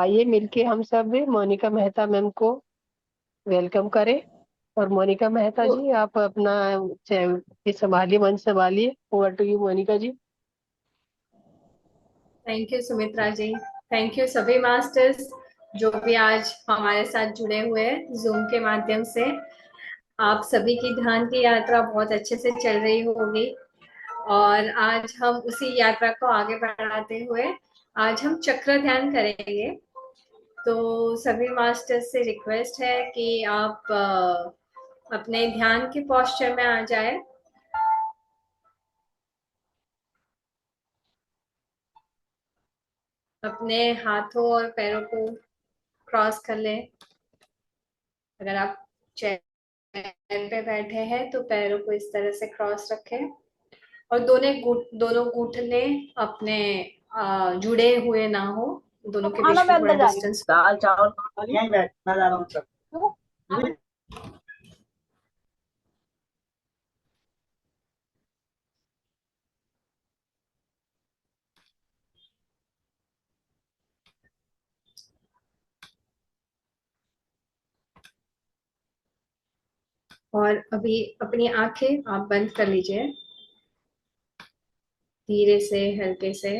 आइए मिलके हम सब मोनिका मेहता मैम को वेलकम करें। और मोनिका मेहता वो जी, आप अपना ये संभालिए, मंच संभालिए। Over to you Monika ji. Thank you Sumitra ji. Thank you सभी मास्टर्स जो भी आज हमारे साथ जुड़े हुए हैं जूम के माध्यम से। आप सभी की ध्यान की यात्रा बहुत अच्छे से चल रही होगी और आज हम उसी यात्रा को आगे बढ़ाते हुए आज हम चक्र ध्यान करेंगे। तो सभी मास्टर्स से रिक्वेस्ट है कि आप अपने ध्यान के पोस्चर में आ जाए। अपने हाथों और पैरों को क्रॉस कर लें। अगर आप चेयर पे बैठे हैं तो पैरों को इस तरह से क्रॉस रखें और दोनों घुटने अपने जुड़े हुए ना हो। दोनों तो के खाना बीच मैं में थोड़ा अंदर जा रही हूँ। डिस्टेंस हो। दाल चावल यहीं बैठ मैं जा रहा हूँ सब। और अभी अपनी आंखें आप बंद कर लीजिए धीरे से, हल्के से।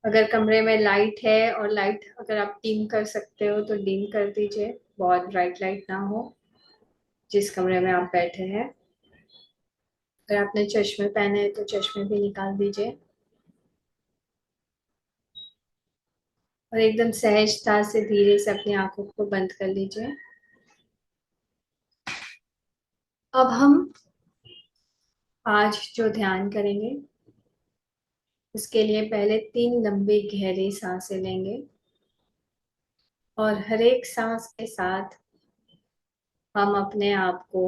अगर कमरे में लाइट है और लाइट अगर आप डिम कर सकते हो तो डिम कर दीजिए, बहुत ब्राइट लाइट ना हो जिस कमरे में आप बैठे हैं। अगर आपने चश्मे पहने हैं तो चश्मे भी निकाल दीजिए और एकदम सहजता से धीरे से अपनी आंखों को बंद कर लीजिए। अब हम आज जो ध्यान करेंगे उसके लिए पहले 3 लंबी गहरी सांसें लेंगे और हर एक सांस के साथ हम अपने आप को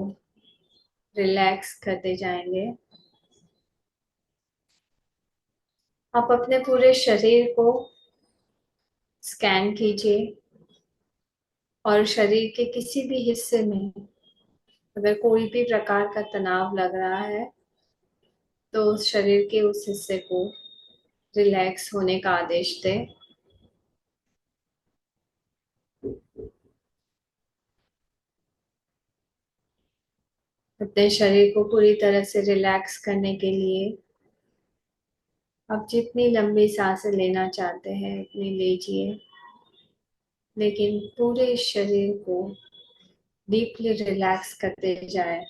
रिलैक्स करते जाएंगे। आप अपने पूरे शरीर को स्कैन कीजिए और शरीर के किसी भी हिस्से में अगर कोई भी प्रकार का तनाव लग रहा है तो उस शरीर के उस हिस्से को रिलैक्स होने का आदेश दें। अपने शरीर को पूरी तरह से रिलैक्स करने के लिए आप जितनी लंबी सांसें लेना चाहते हैं उतनी लीजिए, लेकिन पूरे शरीर को डीपली रिलैक्स करते जाए।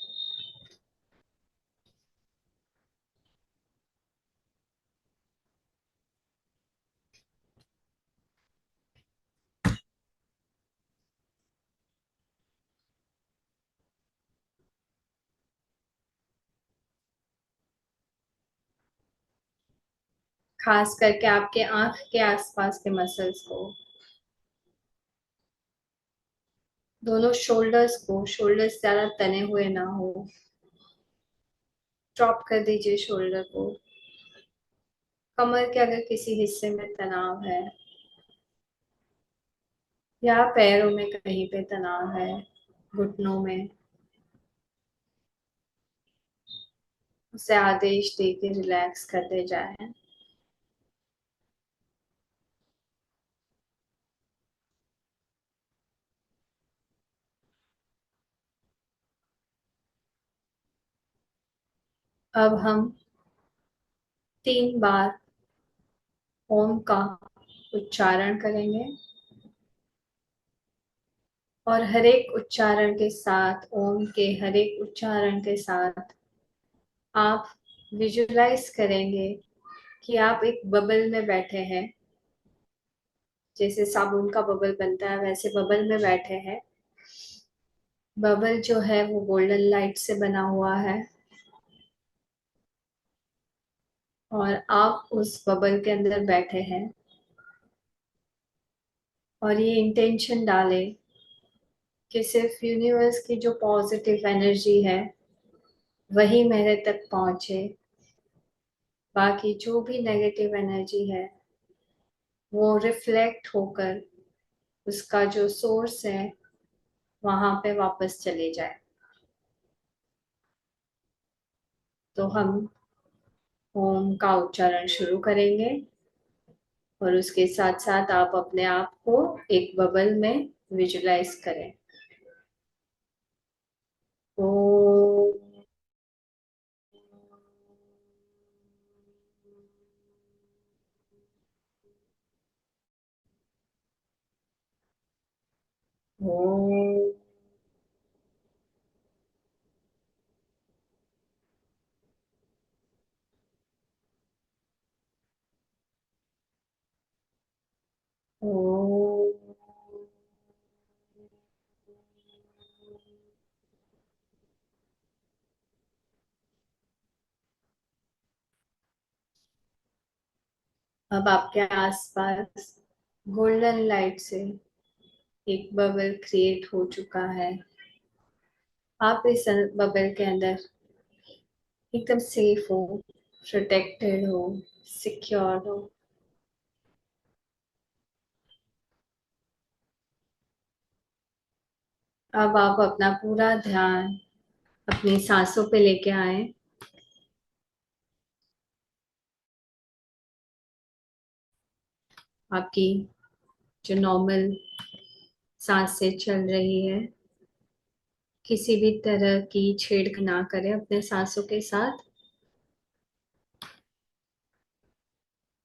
खास करके आपके आंख के आसपास के मसल्स को, दोनों शोल्डर्स ज्यादा तने हुए ना हो, ड्रॉप कर दीजिए शोल्डर को। कमर के अगर किसी हिस्से में तनाव है या पैरों में कहीं पे तनाव है, घुटनों में, उसे आदेश दे के रिलैक्स करते जाएं। अब हम 3 बार ओम का उच्चारण करेंगे और हर एक उच्चारण के साथ, ओम के हर एक उच्चारण के साथ आप विजुलाइज करेंगे कि आप एक बबल में बैठे हैं। जैसे साबुन का बबल बनता है वैसे बबल में बैठे हैं। बबल जो है वो गोल्डन लाइट से बना हुआ है और आप उस बबल के अंदर बैठे हैं और ये इंटेंशन डालें कि सिर्फ यूनिवर्स की जो पॉजिटिव एनर्जी है वही मेरे तक पहुंचे बाकी जो भी नेगेटिव एनर्जी है वो रिफ्लेक्ट होकर उसका जो सोर्स है वहां पे वापस चले जाए। तो हम ओम का उच्चारण शुरू करेंगे और उसके साथ साथ आप अपने आप को एक बबल में विजुलाइज करें। ओम। ओम। ओम। अब आपके आसपास गोल्डन लाइट से एक बबल क्रिएट हो चुका है। आप इस बबल के अंदर एकदम सेफ हो, प्रोटेक्टेड हो, सिक्योर हो। अब आप अपना पूरा ध्यान अपनी सांसों पे लेके आए। आपकी जो नॉर्मल सांसें चल रही है, किसी भी तरह की छेड़ ना करें अपने सांसों के साथ।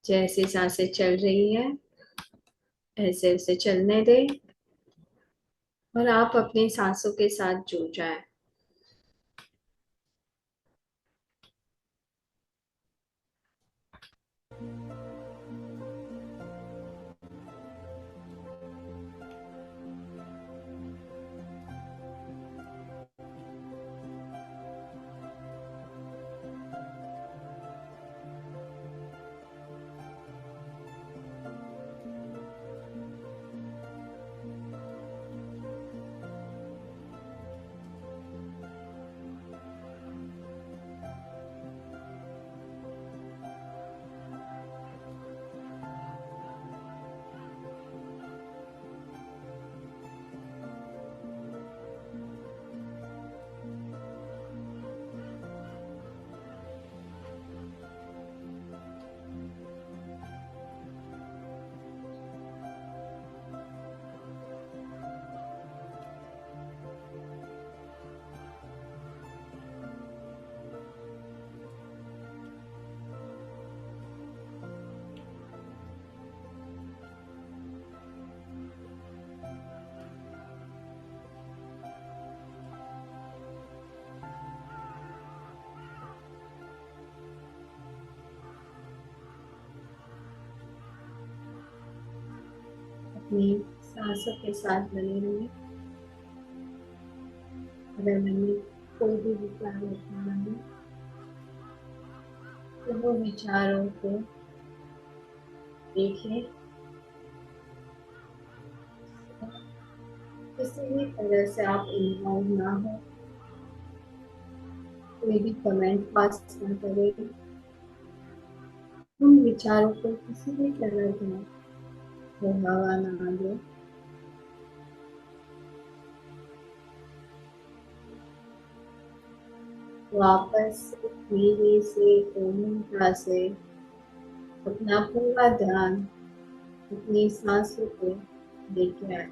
जैसे सांसें चल रही है ऐसे ऐसे चलने दें और आप अपनी सांसों के साथ जुड़ जाएं। अपनी सांसों के साथ बने रहिए। अगर मन में कोई भी विचार उठना है तो वो विचारों को देखिए। किसी भी तरह से आप इन्वॉल्व ना हो, कोई भी कमेंट पास ना करें, उन विचारों को किसी भी तरह का वो हवा ना दे। वापस धीरे से ओम से अपना पूरा ध्यान अपनी सांसों पे लेके आए।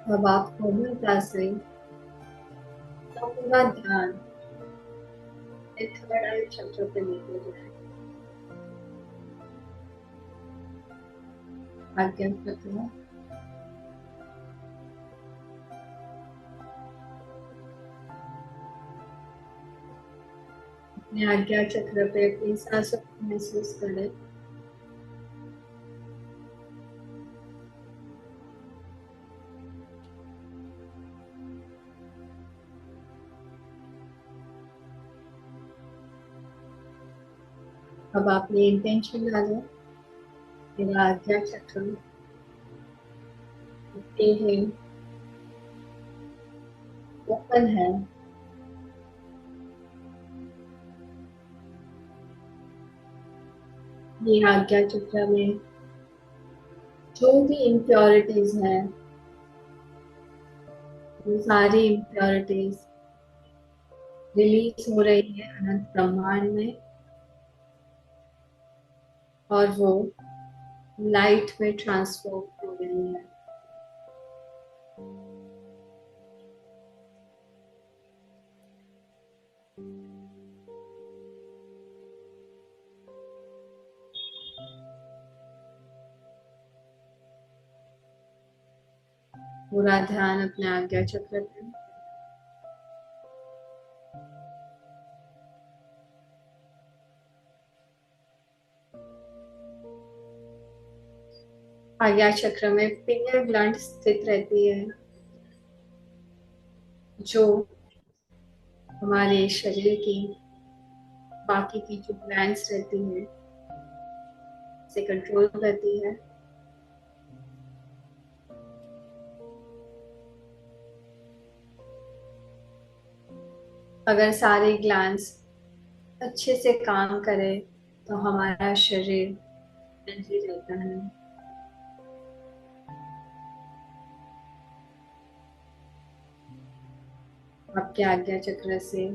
अब आप कोमलता से अपना पूरा ध्यान थर्ड आई चक्र पे लेके जाए। आज्ञा चक्र, अपने आज्ञा चक्र पे अपनी सांसों को महसूस करें। अब आपने इंटेंशन डालो, मेरा आज्ञा चक्र है, ओपन है। ये आज्ञा चक्र में जो भी इम्प्योरिटीज हैं, वो सारी इम्प्योरिटीज रिलीज हो रही है अनंत ब्रह्मांड में, और वो लाइट में ट्रांसफॉर्म हो रही है। पूरा ध्यान अपने आज्ञा चक्र पे। आज्ञा चक्र में पिनियल ग्लैंड स्थित रहती है, जो हमारे शरीर की बाकी की जो ग्लैंड्स रहती है से कंट्रोल करती है। अगर सारे ग्लैंड्स अच्छे से काम करे तो हमारा शरीर हेल्दी रहता है। आपके आज्ञा चक्र से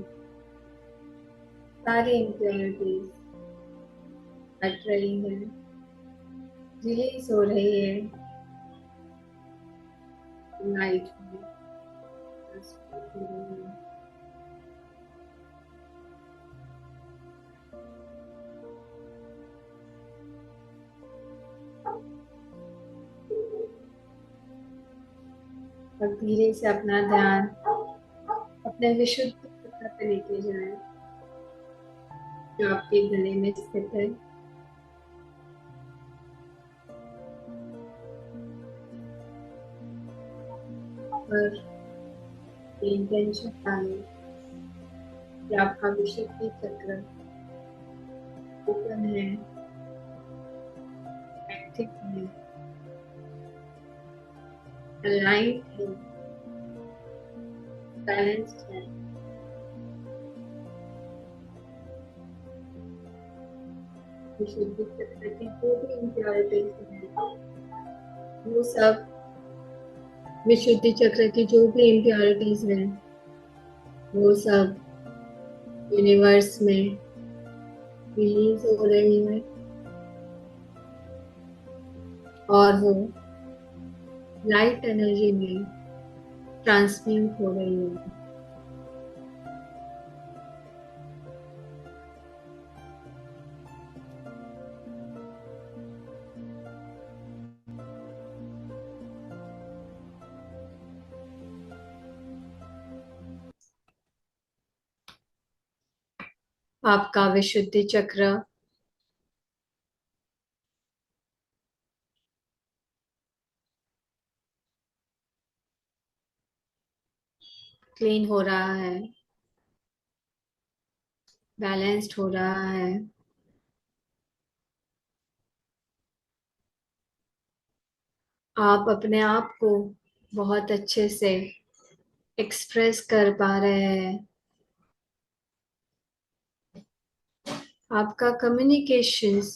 सारी इम्प्योरिटीज हट रही है, रिलीज हो रही है लाइट में, ट्रांसफॉर्म हो रही है। और धीरे से अपना ध्यान अपने विशुद्ध चक्र पे लेके जाए, जो आपके गले में स्थित है। और इंटेंशन डालें कि आपका विशुद्ध चक्र ओपन है, एक्टिव है, अलाइंड है, बैलेंस्ड है। विशुद्ध चक्र की जो भी इम्प्योरिटीज है, वो सब विशुद्धि चक्र की जो भी इम्प्योरिटीज हैं, वो सब यूनिवर्स में रिलीज हो रही है, और वो लाइट एनर्जी में ट्रांसम्यूट हो रही है। आपका विशुद्धि चक्र क्लीन हो रहा है, बैलेंस्ड हो रहा है। आप अपने आप को बहुत अच्छे से एक्सप्रेस कर पा रहे हैं। आपका कम्युनिकेशंस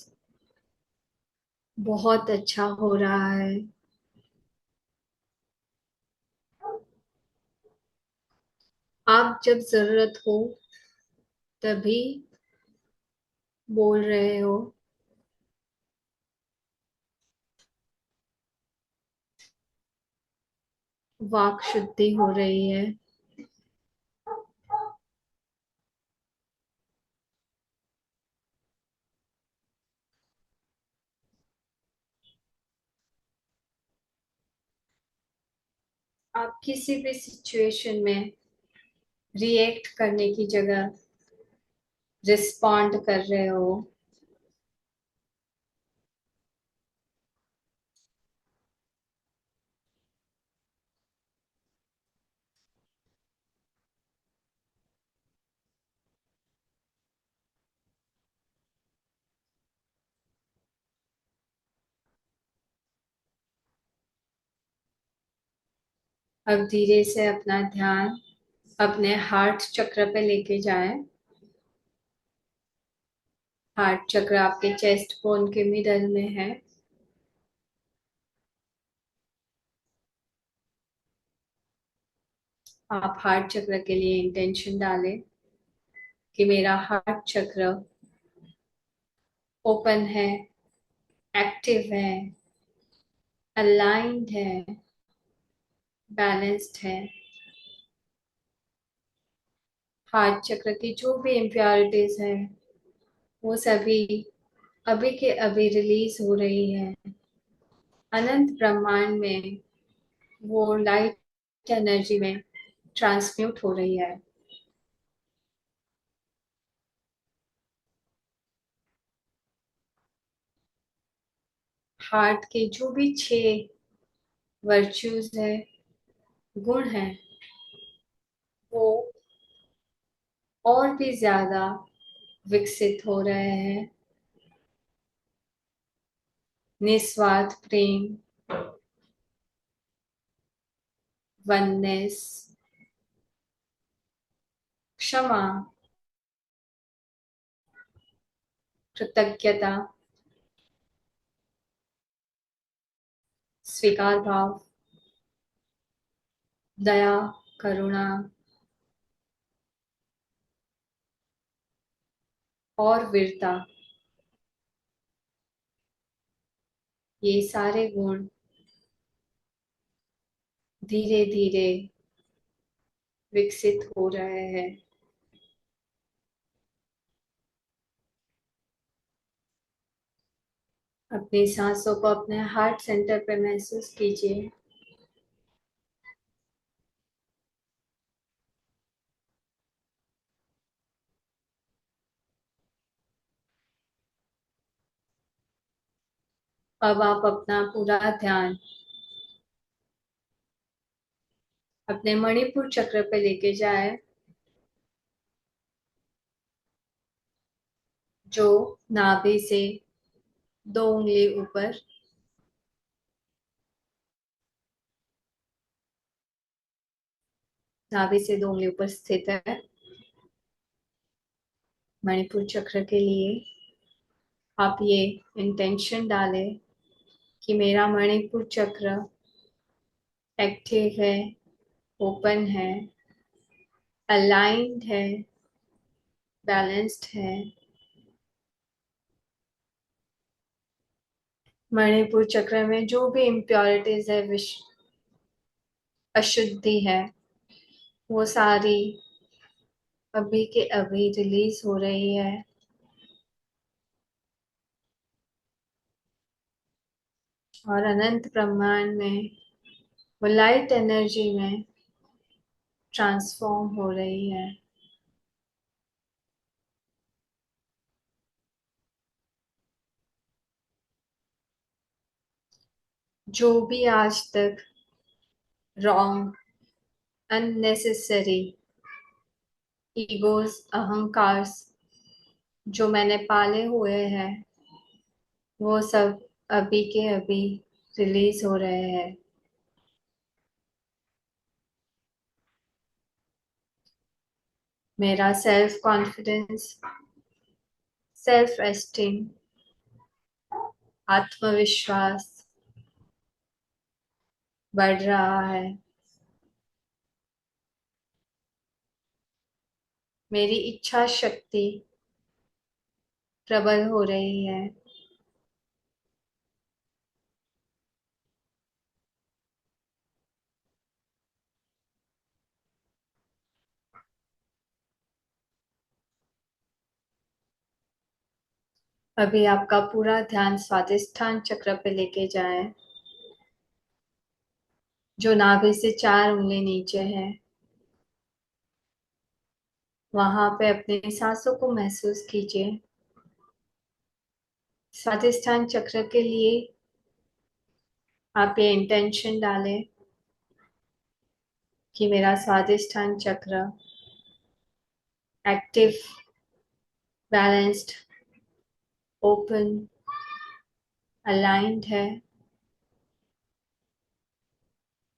बहुत अच्छा हो रहा है। आप जब जरूरत हो तभी बोल रहे हो। वाक शुद्धि हो रही है। आप किसी भी सिचुएशन में रिएक्ट करने की जगह रिस्पॉन्ड कर रहे हो। अब धीरे से अपना ध्यान अपने हार्ट चक्र पे लेके जाएं। हार्ट चक्र आपके चेस्ट बोन के मिडल में है। आप हार्ट चक्र के लिए इंटेंशन डालें कि मेरा हार्ट चक्र ओपन है, एक्टिव है, अलाइंड है, बैलेंस्ड है। हार्ट चक्र की जो भी इम्प्योरिटीज है वो सभी अभी के अभी रिलीज हो रही है। अनंत ब्रह्मांड में वो लाइट एनर्जी में ट्रांसम्यूट हो रही है। हार्ट के जो भी 6 वर्च्यूज है, गुण है, वो और भी ज्यादा विकसित हो रहे हैं। निस्वार्थ प्रेम, वननेस, क्षमा, कृतज्ञता, स्वीकार भाव, दया, करुणा और वीरता, ये सारे गुण धीरे धीरे विकसित हो रहे हैं। अपनी सांसों को अपने हार्ट सेंटर पे महसूस कीजिए। अब आप अपना पूरा ध्यान अपने मणिपुर चक्र पे लेके जाए, जो नाभि से 2 उंगली ऊपर, नाभि से 2 उंगली ऊपर स्थित है। मणिपुर चक्र के लिए आप ये इंटेंशन डालें कि मेरा मणिपुर चक्र एक्टिव है, ओपन है, अलाइंड है, बैलेंस्ड है। मणिपुर चक्र में जो भी इम्प्योरिटीज है, अशुद्धि है, वो सारी अभी के अभी रिलीज हो रही है। और अनंत ब्रह्मांड में वो लाइट एनर्जी में ट्रांसफॉर्म हो रही है। जो भी आज तक रॉन्ग, अननेसेसरी ईगोज, अहंकार्स जो मैंने पाले हुए हैं, वो सब अभी के अभी रिलीज हो रहे हैं। मेरा सेल्फ कॉन्फिडेंस, सेल्फ एस्टीम, आत्मविश्वास बढ़ रहा है। मेरी इच्छा शक्ति प्रबल हो रही है। अभी आपका पूरा ध्यान स्वादिष्ठान चक्र पे लेके जाएं, जो नाभि से 4 उंगली नीचे है। वहां पे अपने सांसों को महसूस कीजिए। स्वादिष्ठान चक्र के लिए आप ये इंटेंशन डालें कि मेरा स्वादिष्ठान चक्र एक्टिव, बैलेंस्ड, ओपन, अलाइंड है।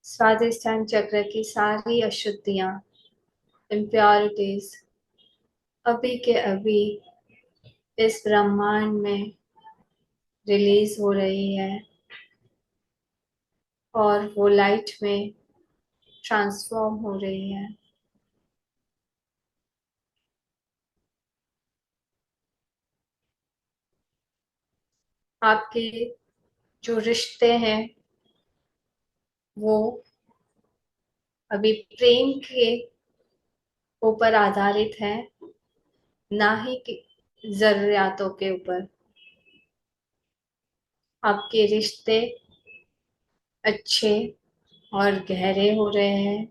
स्वादिष्ठान चक्र की सारी अशुद्धियां, इम्प्योरिटीज अभी के अभी इस ब्रह्मांड में रिलीज हो रही है और वो लाइट में ट्रांसफॉर्म हो रही है। आपके जो रिश्ते हैं वो अभी प्रेम के ऊपर आधारित है, ना ही कि जरूरियातों के ऊपर। आपके रिश्ते अच्छे और गहरे हो रहे हैं।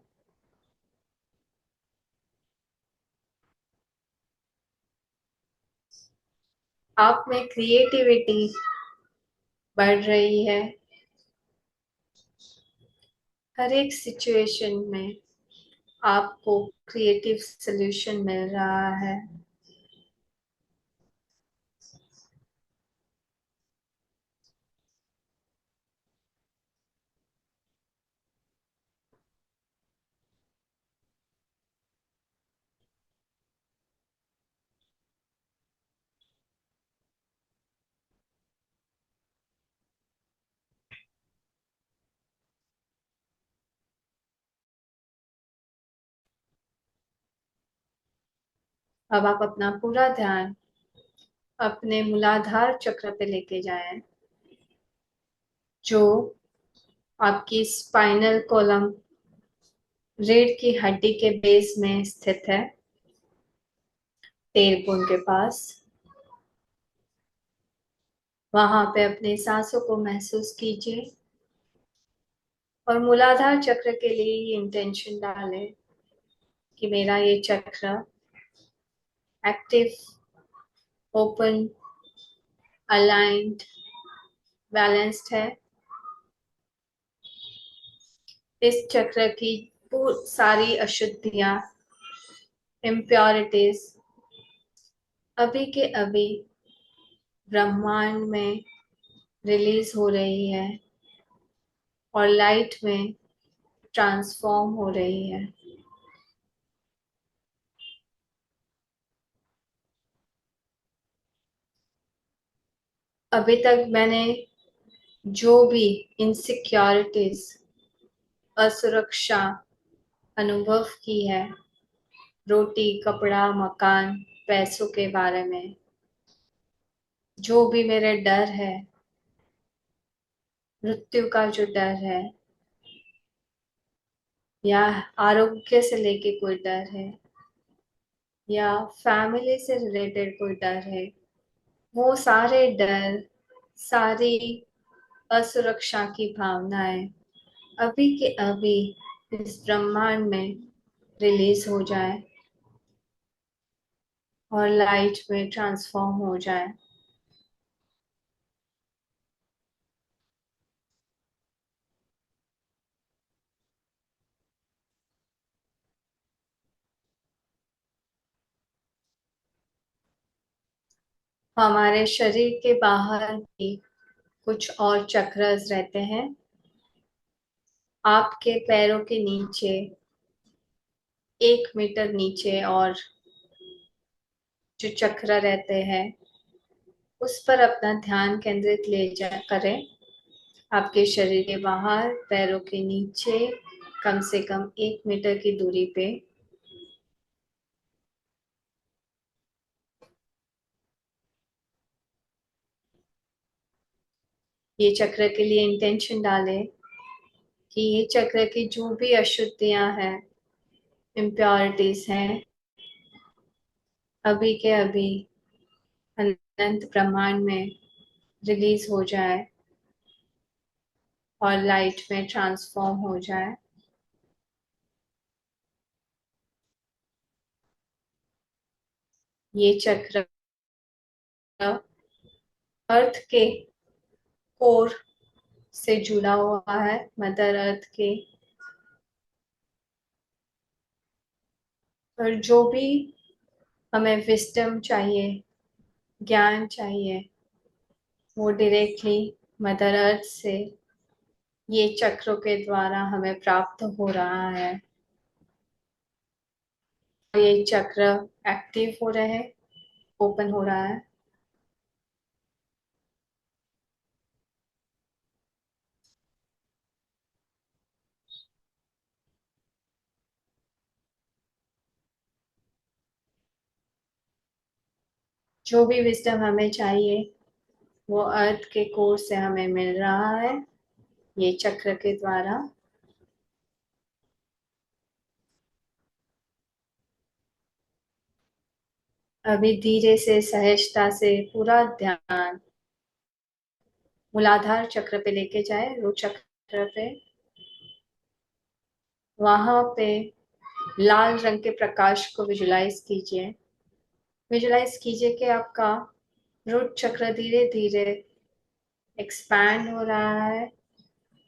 आप में क्रिएटिविटी बढ़ रही है। हर एक सिचुएशन में आपको क्रिएटिव सॉल्यूशन मिल रहा है। अब आप अपना पूरा ध्यान अपने मूलाधार चक्र पे लेके जाएं, जो आपकी स्पाइनल कॉलम, रीढ़ की हड्डी के बेस में स्थित है, टेलबोन के पास। वहां पे अपने सांसों को महसूस कीजिए और मूलाधार चक्र के लिए ये इंटेंशन डालें कि मेरा ये चक्र एक्टिव, ओपन, अलाइंड, बैलेंस्ड है। इस चक्र की सारी अशुद्धियां, इम्प्योरिटीज अभी के अभी ब्रह्मांड में रिलीज हो रही है और लाइट में ट्रांसफॉर्म हो रही है। अभी तक मैंने जो भी इनसिक्योरिटीज, असुरक्षा अनुभव की है, रोटी, कपड़ा, मकान, पैसों के बारे में, जो भी मेरे डर है, मृत्यु का जो डर है या आरोग्य से लेके कोई डर है या फैमिली से रिलेटेड कोई डर है, वो सारे डर, सारी असुरक्षा की भावनाएं अभी के अभी इस ब्रह्मांड में रिलीज हो जाए और लाइट में ट्रांसफॉर्म हो जाए। हमारे शरीर के बाहर भी कुछ और चक्रस रहते हैं। आपके पैरों के नीचे, 1 मीटर नीचे और जो चक्र रहते हैं उस पर अपना ध्यान केंद्रित ले जा करें। आपके शरीर के बाहर, पैरों के नीचे कम से कम 1 मीटर की दूरी पे ये चक्र के लिए इंटेंशन डालें कि ये चक्र की जो भी अशुद्धियां हैं, इम्प्योरिटीज हैं, अभी के अभी अनंत ब्रह्मांड में रिलीज हो जाए और लाइट में ट्रांसफॉर्म हो जाए। ये चक्र अर्थ के कोर से जुड़ा हुआ है, मदर अर्थ के। और जो भी हमें विस्डम चाहिए, ज्ञान चाहिए, वो डायरेक्टली मदर अर्थ से ये चक्रों के द्वारा हमें प्राप्त हो रहा है। ये चक्र एक्टिव हो रहे हैं, ओपन हो रहा है। जो भी विजडम हमें चाहिए वो अर्थ के कोर से हमें मिल रहा है, ये चक्र के द्वारा। अभी धीरे से सहजता से पूरा ध्यान मूलाधार चक्र पे लेके जाए, रोट चक्र पे। वहां पे लाल रंग के प्रकाश को विजुलाइज कीजिए। विजुलाइज कीजिए कि आपका रूट चक्र धीरे धीरे एक्सपैंड हो रहा है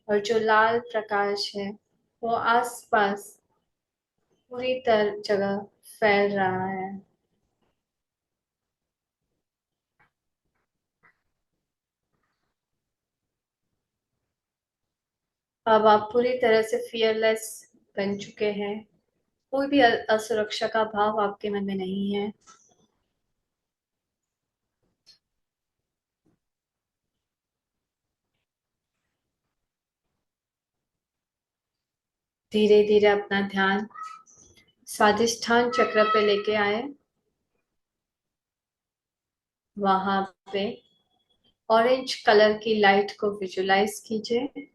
और जो लाल प्रकाश है वो आसपास पूरी तरह जगह फैल रहा है। अब आप पूरी तरह से फियरलेस बन चुके हैं। कोई भी असुरक्षा का भाव आपके मन में नहीं है। धीरे धीरे अपना ध्यान स्वादिष्ठान चक्र पे लेके आए। वहां पे ऑरेंज कलर की लाइट को विजुलाइज कीजिए।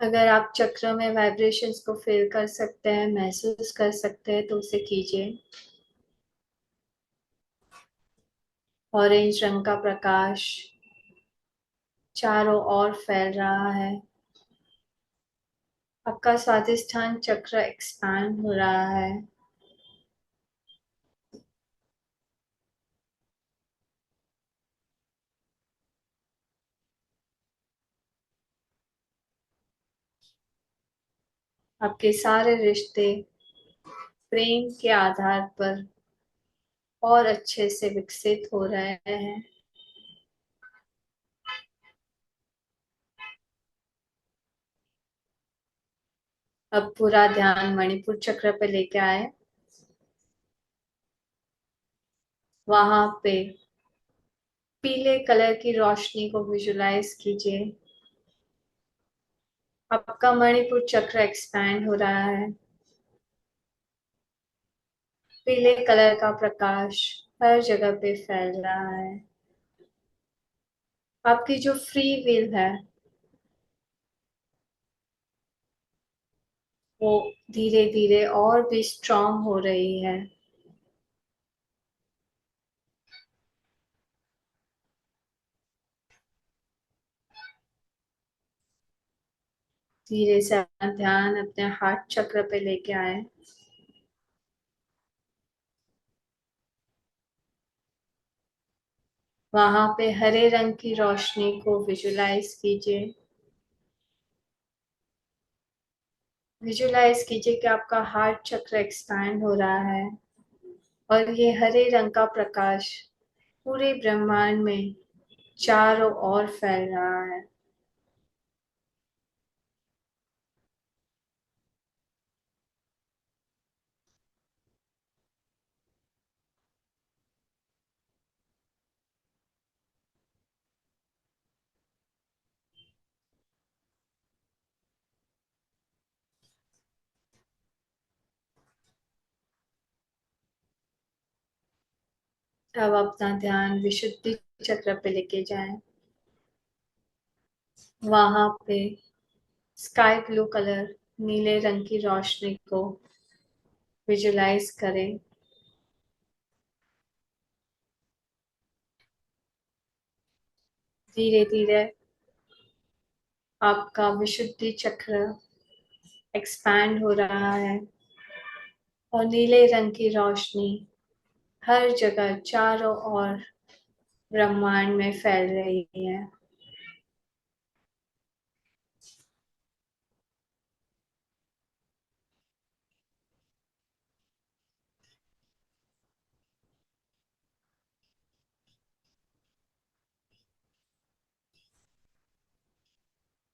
अगर आप चक्र में वाइब्रेशंस को फील कर सकते हैं, महसूस कर सकते हैं, तो उसे कीजिए। ऑरेंज रंग का प्रकाश चारों ओर फैल रहा है। आपका स्वादिष्ठान चक्र एक्सपैंड हो रहा है। आपके सारे रिश्ते प्रेम के आधार पर और अच्छे से विकसित हो रहे हैं। अब पूरा ध्यान मणिपुर चक्र पे लेके आए। वहां पे पीले कलर की रोशनी को विजुलाइज कीजिए। आपका मणिपुर चक्र एक्सपैंड हो रहा है। पीले कलर का प्रकाश हर जगह पे फैल रहा है। आपकी जो फ्री विल है वो धीरे धीरे और भी स्ट्रांग हो रही है। धीरे से अपना ध्यान अपने हार्ट चक्र पे लेके आए। वहां पे हरे रंग की रोशनी को विजुलाइज कीजिए। विजुलाइज कीजिए कि आपका हार्ट चक्र एक्सपैंड हो रहा है और ये हरे रंग का प्रकाश पूरे ब्रह्मांड में चारों ओर फैल रहा है। अब अपना ध्यान विशुद्धि चक्र पे लेके जाएं। वहां पे स्काई ब्लू कलर, नीले रंग की रोशनी को विजुलाइज करें। धीरे धीरे आपका विशुद्धि चक्र एक्सपैंड हो रहा है और नीले रंग की रोशनी हर जगह चारों ओर ब्रह्मांड में फैल रही है।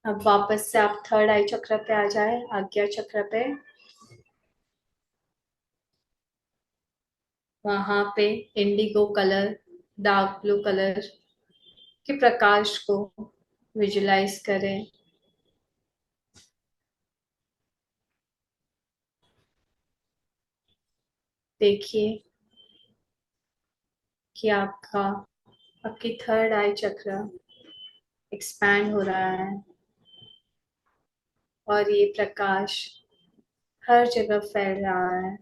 अब वापस से आप थर्ड आई चक्र पे आ जाए, आज्ञा चक्र पे। वहां पे Indigo colour, dark blue colour के प्रकाश को विजुलाइज करें। देखिए कि आपकी थर्ड आई चक्र एक्सपैंड हो रहा है और ये प्रकाश हर जगह फैल रहा है।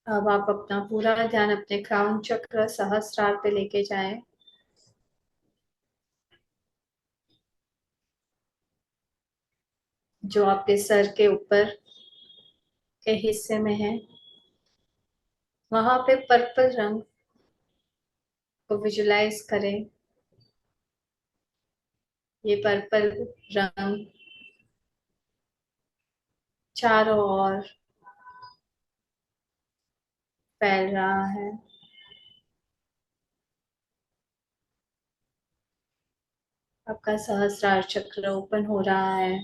अब आप अपना पूरा ध्यान अपने क्राउन चक्र सहस्त्रार पे लेके जाएं। जो आपके सर के ऊपर के हिस्से में है, वहां पे पर्पल रंग को विजुलाइज करें। ये पर्पल रंग चारों ओर फैल रहा है। आपका सहस्त्रार चक्र ओपन हो रहा है।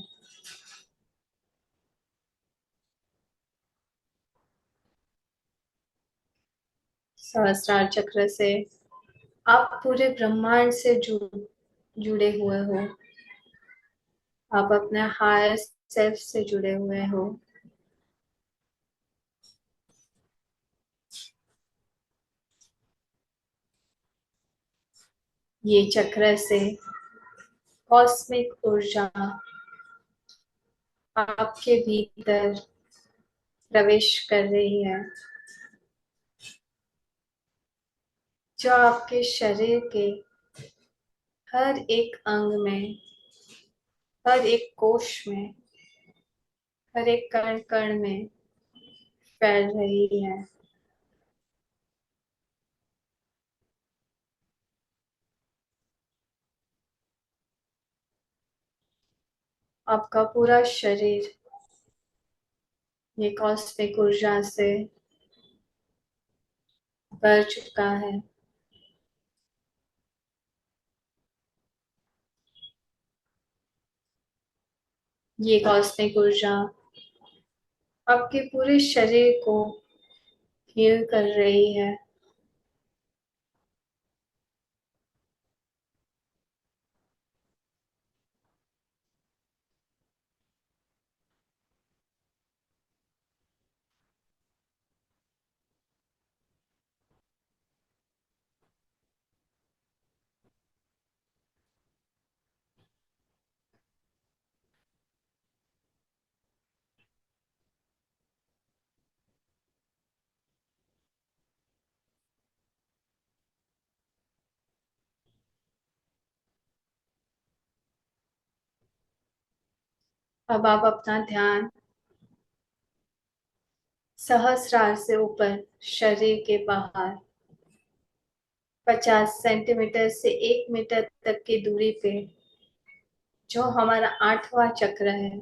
सहस्त्रार चक्र से आप पूरे ब्रह्मांड से जुड़े हुए हो। आप अपने हायर सेल्फ से जुड़े हुए हो। ये चक्र से कॉस्मिक ऊर्जा आपके भीतर प्रवेश कर रही है, जो आपके शरीर के हर एक अंग में, हर एक कोश में, हर एक कण कण में फैल रही है। आपका पूरा शरीर ये कॉस्मिक ऊर्जा से भर चुका है। ये कॉस्मिक ऊर्जा आपके पूरे शरीर को हील कर रही है। अब आप अपना ध्यान सहस्रार से ऊपर शरीर के बाहर 50 सेंटीमीटर से 1 मीटर तक की दूरी पे, जो हमारा 8वां चक्र है,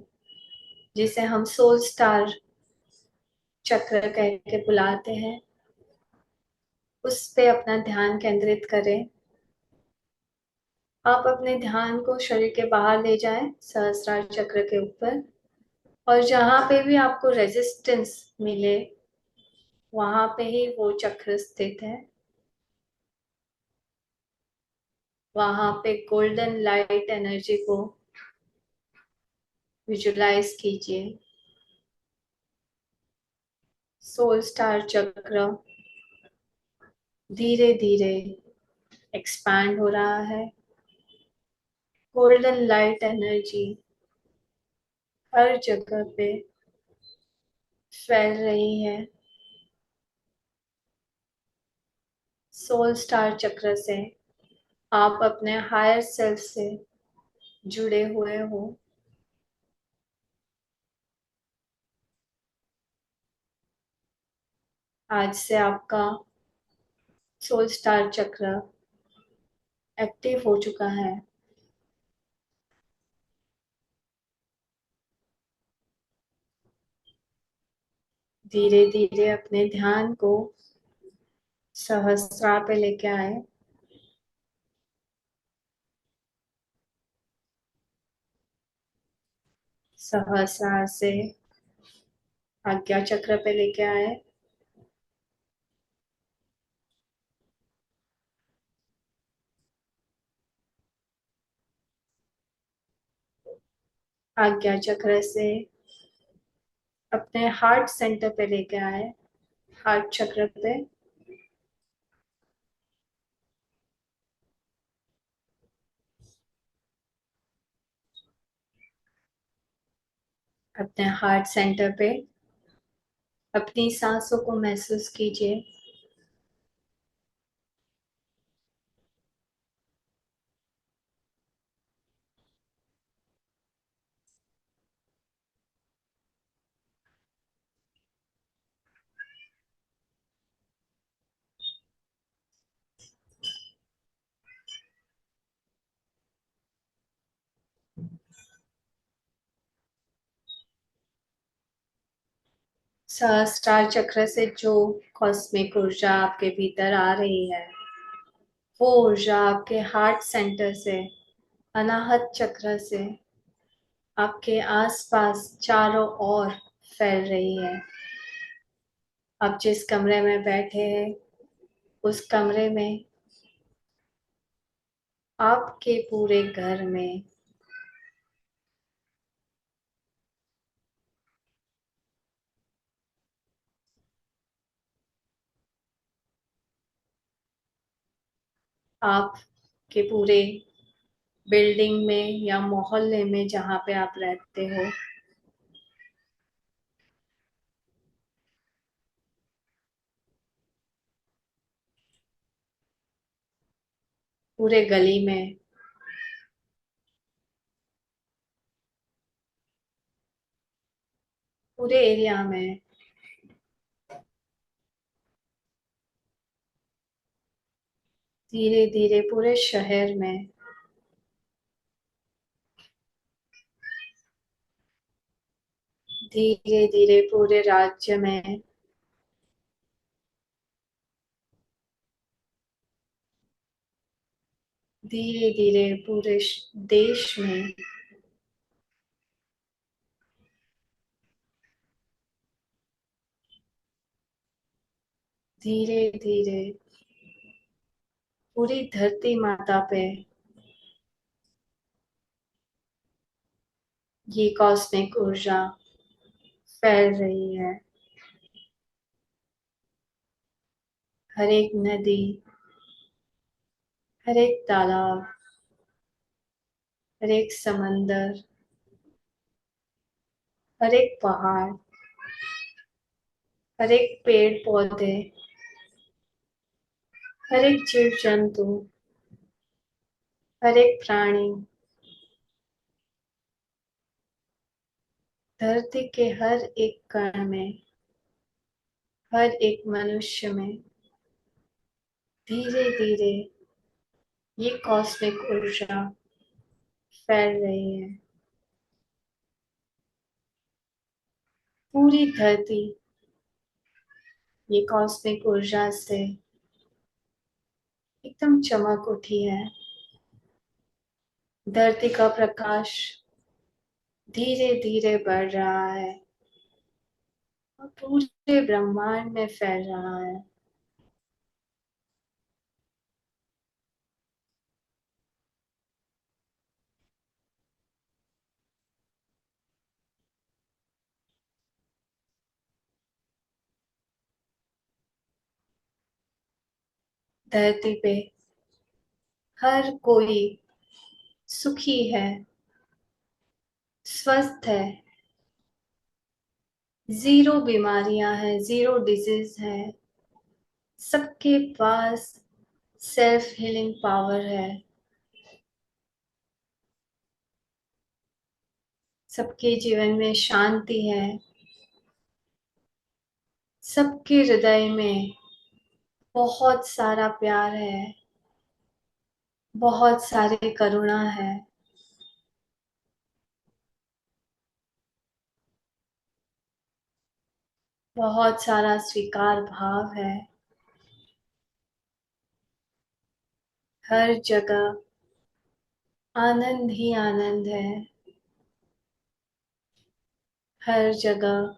जिसे हम सोल स्टार चक्र कह के बुलाते हैं, उस पे अपना ध्यान केंद्रित करें। आप अपने ध्यान को शरीर के बाहर ले जाएं, सहस्रार चक्र के ऊपर, और जहां पे भी आपको रेजिस्टेंस मिले वहां पे ही वो चक्र स्थित है। वहां पे गोल्डन लाइट एनर्जी को विजुलाइज कीजिए। सोल स्टार चक्र धीरे धीरे एक्सपैंड हो रहा है। गोल्डन लाइट एनर्जी हर जगह पे फैल रही है। सोल स्टार चक्र से आप अपने हायर सेल्फ से जुड़े हुए हो। आज से आपका सोल स्टार चक्र एक्टिव हो चुका है। धीरे धीरे अपने ध्यान को सहस्त्रार पे लेके आए। सहस्त्रार से आज्ञा चक्र पे लेके आए। आज्ञा चक्र से अपने हार्ट सेंटर पे लेके आए, हार्ट चक्र पे। अपने हार्ट सेंटर पे अपनी सांसों को महसूस कीजिए। सहस्त्रार चक्र से जो कॉस्मिक ऊर्जा आपके भीतर आ रही है, वो ऊर्जा आपके हार्ट सेंटर से, अनाहत चक्र से आपके आसपास चारों ओर फैल रही है। आप जिस कमरे में बैठे हैं, उस कमरे में, आपके पूरे घर में आपके पूरे बिल्डिंग में या मोहल्ले में जहाँ पे आप रहते हो, पूरे गली में, पूरे एरिया में, धीरे धीरे पूरे शहर में, धीरे धीरे पूरे राज्य में, धीरे धीरे पूरे देश में, धीरे धीरे पूरी धरती माता पे ये कॉस्मिक ऊर्जा फैल रही है। हर एक नदी, हर एक तालाब, हर एक समंदर, हर एक पहाड़, हर एक पेड़ पौधे, हर एक जीव जंतु, हर एक प्राणी, धरती के हर एक कण में, हर एक मनुष्य में धीरे धीरे ये कॉस्मिक ऊर्जा फैल रही है। पूरी धरती ये कॉस्मिक ऊर्जा से एकदम चमक उठी है। धरती का प्रकाश धीरे धीरे बढ़ रहा है और पूरे ब्रह्मांड में फैल रहा है। धरती पे हर कोई सुखी है, स्वस्थ है, जीरो बीमारियां हैं, जीरो डिजीज है। सबके पास सेल्फ हीलिंग पावर है। सबके जीवन में शांति है। सबके हृदय में बहुत सारा प्यार है, बहुत सारी करुणा है। बहुत सारा स्वीकार भाव है। हर जगह आनंद ही आनंद है। हर जगह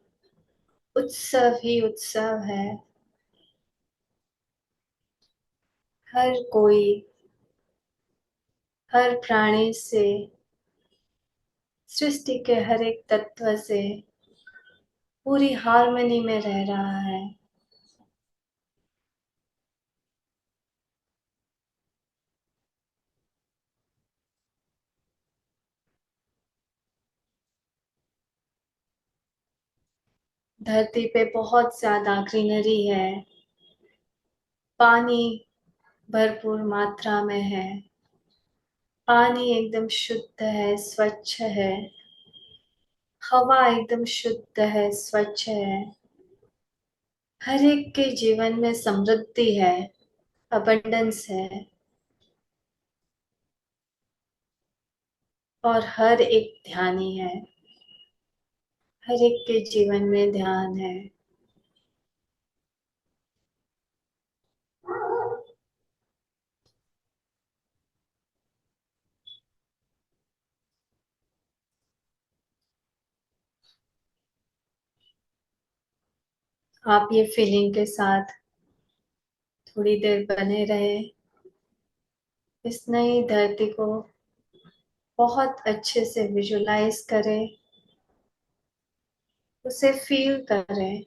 उत्सव ही उत्सव है। हर कोई, हर प्राणी से, सृष्टि के हर एक तत्व से पूरी हार्मनी में रह रहा है। धरती पे बहुत ज्यादा ग्रीनरी है। पानी भरपूर मात्रा में है। पानी एकदम शुद्ध है, स्वच्छ है। हवा एकदम शुद्ध है, स्वच्छ है। हर एक के जीवन में समृद्धि है, अबंडेंस है। और हर एक ध्यानी है। हर एक के जीवन में ध्यान है। आप ये फीलिंग के साथ थोड़ी देर बने रहे। इस नई धरती को बहुत अच्छे से विजुलाइज करें, उसे फील करें।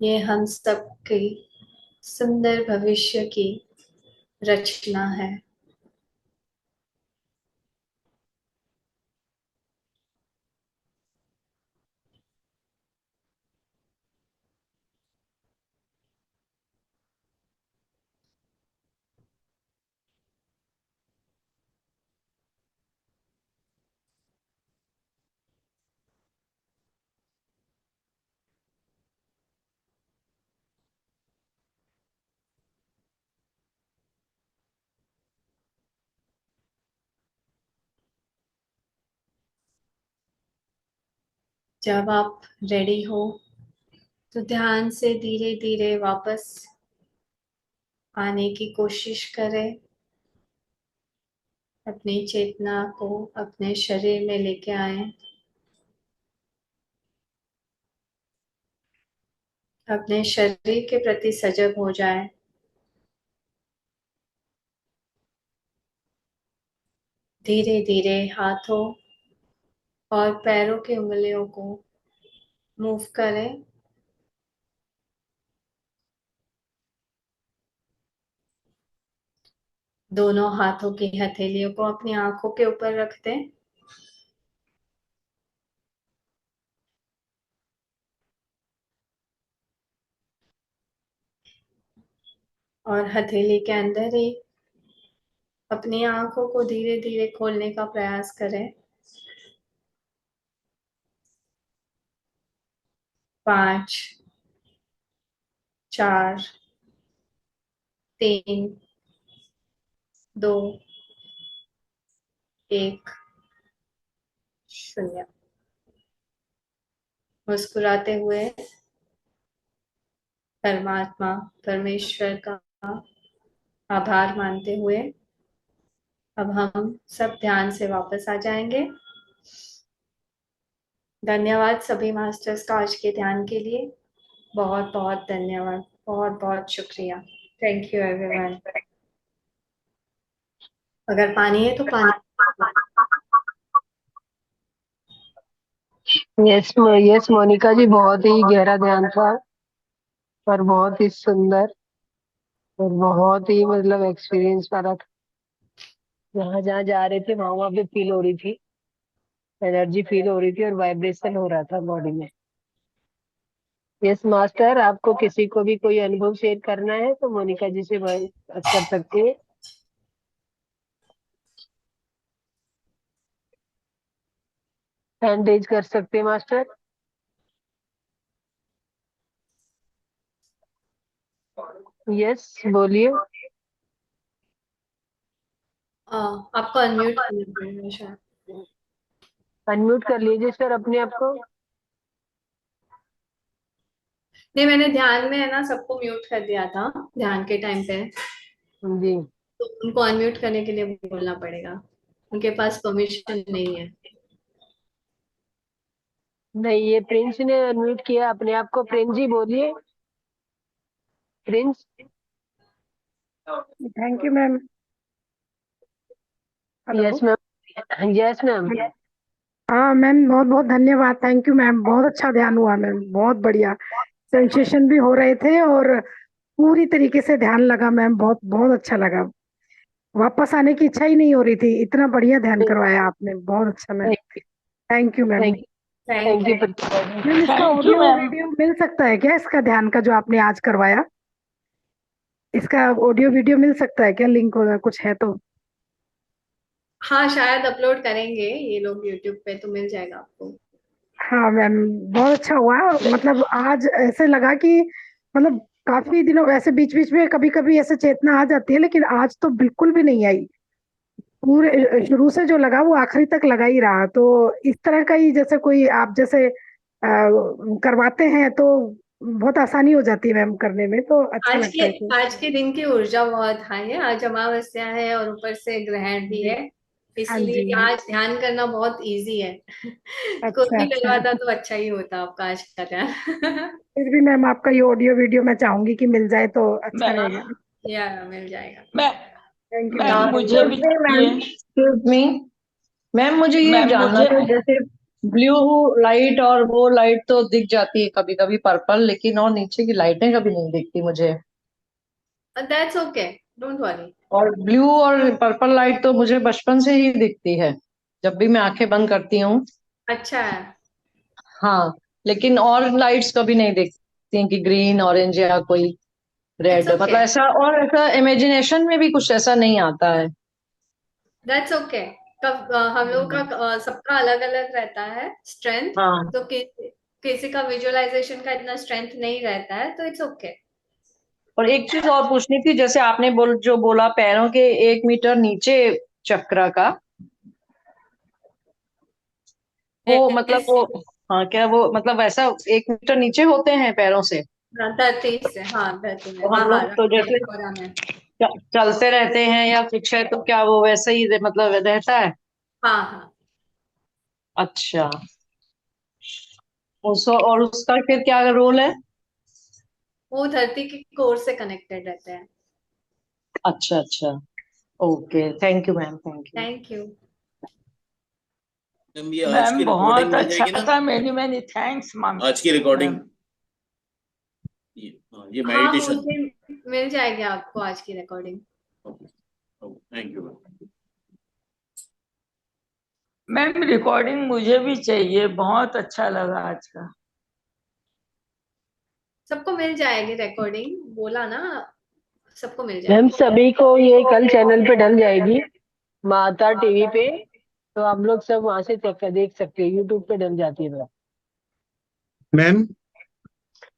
ये हम सबकी सुंदर भविष्य की रचना है। जब आप रेडी हो तो ध्यान से धीरे धीरे वापस आने की कोशिश करें। अपनी चेतना को अपने शरीर में लेके आए। अपने शरीर के प्रति सजग हो जाए। धीरे धीरे हाथों और पैरों की उंगलियों को मूव करें। दोनों हाथों की हथेलियों को अपनी आंखों के ऊपर रख दें। और हथेली के अंदर ही अपनी आंखों को धीरे धीरे खोलने का प्रयास करें। 5, 4, 3, 2, 1, 0। मुस्कुराते हुए परमात्मा परमेश्वर का आभार मानते हुए अब हम सब ध्यान से वापस आ जाएंगे। धन्यवाद सभी मास्टर्स का आज के ध्यान के लिए। बहुत बहुत धन्यवाद। बहुत बहुत शुक्रिया। Thank you everyone. अगर पानी है तो पानी। यस यस मोनिका जी, बहुत ही गहरा ध्यान था। और बहुत ही सुंदर और बहुत ही मतलब एक्सपीरियंस वाला था। जहाँ जहाँ जा रहे थे वहां वहां पे फील हो रही थी, एनर्जी फील हो रही थी और वाइब्रेशन हो रहा था बॉडी में। यस मास्टर, आपको किसी को भी कोई अनुभव शेयर करना है तो मोनिका जी से कर सकते हैं। हैंड रेज कर सकते हैं मास्टर। यस, बोलिए। आपको अनम्यूट करना पड़ेगा शायद। अनम्यूट कर लीजिए सर अपने आप को। नहीं, मैंने ध्यान में है ना सबको म्यूट कर दिया था ध्यान के टाइम पे। जी। तो उनको अनम्यूट करने के लिए बोलना पड़ेगा, उनके पास परमिशन नहीं है। नहीं, ये प्रिंस ने अनम्यूट किया अपने आप को। प्रिंस जी बोलिए। Prince. Thank you ma'am. Hello. Yes ma'am. Yes ma'am. हाँ मैम, बहुत बहुत धन्यवाद। थैंक यू मैम, बहुत अच्छा ध्यान हुआ मैम, बहुत बढ़िया। सेंसेशन भी हो रहे थे और पूरी तरीके से ध्यान लगा मैम, बहुत बहुत अच्छा लगा। वापस आने की इच्छा ही नहीं हो रही थी, इतना बढ़िया ध्यान करवाया आपने, बहुत अच्छा ma'am. Thank you ma'am. Thank thank thank you. You Pratibha ji. Ma'am इसका thank you audio ma'am. Video मिल सकता है क्या, इसका ध्यान का जो आपने आज करवाया? इसका ऑडियो वीडियो मिल सकता है क्या, लिंक वगैरह कुछ है तो? हाँ, शायद अपलोड करेंगे ये लोग यूट्यूब पे, तो मिल जाएगा आपको। हाँ मैम, बहुत अच्छा हुआ। मतलब आज ऐसे लगा कि मतलब काफी दिनों, वैसे बीच बीच में कभी कभी ऐसे चेतना आ जाती है, लेकिन आज तो बिल्कुल भी नहीं आई। पूरे शुरू से जो लगा वो आखिरी तक लगा ही रहा। तो इस तरह का ही जैसे कोई आप जैसे करवाते हैं तो बहुत आसानी हो जाती है मैम करने में, तो अच्छा आज के लगता है तो। आज के दिन की ऊर्जा बहुत हाई है। आज अमावस्या है और ऊपर से ग्रहण भी जी। है, हाँ जी। इसलिए आज ध्यान करना बहुत इजी है। कोई अच्छा भी अच्छा। करवाता तो अच्छा ही होता आपका आज का ध्यान। फिर भी मैम आपका ये ऑडियो वीडियो मैं चाहूंगी कि मिल जाए तो अच्छा मैं रहेगा। या मिल जाएगा। मैं थैंक यू मैम मैम। मुझे भी एक्सक्यूज मी मैम, चाहिए। एक्सक्यूज मी मैम, मुझे ये मैम जानना मुझे था, जैसे ब्लू लाइट और वो लाइट तो दिख जाती है कभी कभी पर्पल, लेकिन और नीचे की लाइटें कभी नहीं दिखती मुझे। That's okay, don't worry. और ब्लू और पर्पल लाइट तो मुझे बचपन से ही दिखती है जब भी मैं आंखें बंद करती हूँ। अच्छा है। हाँ, लेकिन और लाइट्स कभी नहीं दिखती हैं कि ग्रीन ऑरेंज या कोई इट्स रेड, ओके, मतलब ऐसा, और ऐसा इमेजिनेशन में भी कुछ ऐसा नहीं आता है। That's okay. कब हम लोग का सबका अलग अलग रहता है स्ट्रेंथ। हाँ, तो किसी का विजुअलाइजेशन का इतना स्ट्रेंथ नहीं रहता है, तो इट्स ओके। और एक चीज और पूछनी थी, जैसे आपने जो बोला पैरों के 1 मीटर नीचे चक्र का, वो मतलब यस। वो, हाँ, क्या वो मतलब ऐसा 1 मीटर नीचे होते हैं पैरों से? धरती से, हाँ धरती में तो हम बाहर लोग तो अपने जैसे कोरा में। चलते रहते हैं या कुछ है, तो क्या वो वैसे ही मतलब रहता है? हाँ हाँ। अच्छा। और उसका फिर क्या रोल है? वो धरती की कोर से कनेक्टेड रहते हैं। अच्छा अच्छा। Okay, thank you ma'am, thank you. Thank you. Ma'am ये आज मैम की बहुत रिकॉर्डिंग मिल अच्छा जाएगी ना? था, मेनी मेनी थैंक्स मैम। आज की रिकॉर्डिंग, मैम ये हाँ, मेडिटेशन। मुझे मिल जाएगी आपको आज की recording. Thank you ma'am. Ma'am recording मुझे भी चाहिए, बहुत अच्छा लगा आज का। सबको मिल जाएगी रिकॉर्डिंग, बोला ना, सबको मिल मैम जाएगी। सभी को ये कल चैनल पे डल जाएगी, माता टीवी पे। तो आप लोग सब वहां से चेक कर देख सकते हैं, यूट्यूब पे डल जाती है मैम। मैम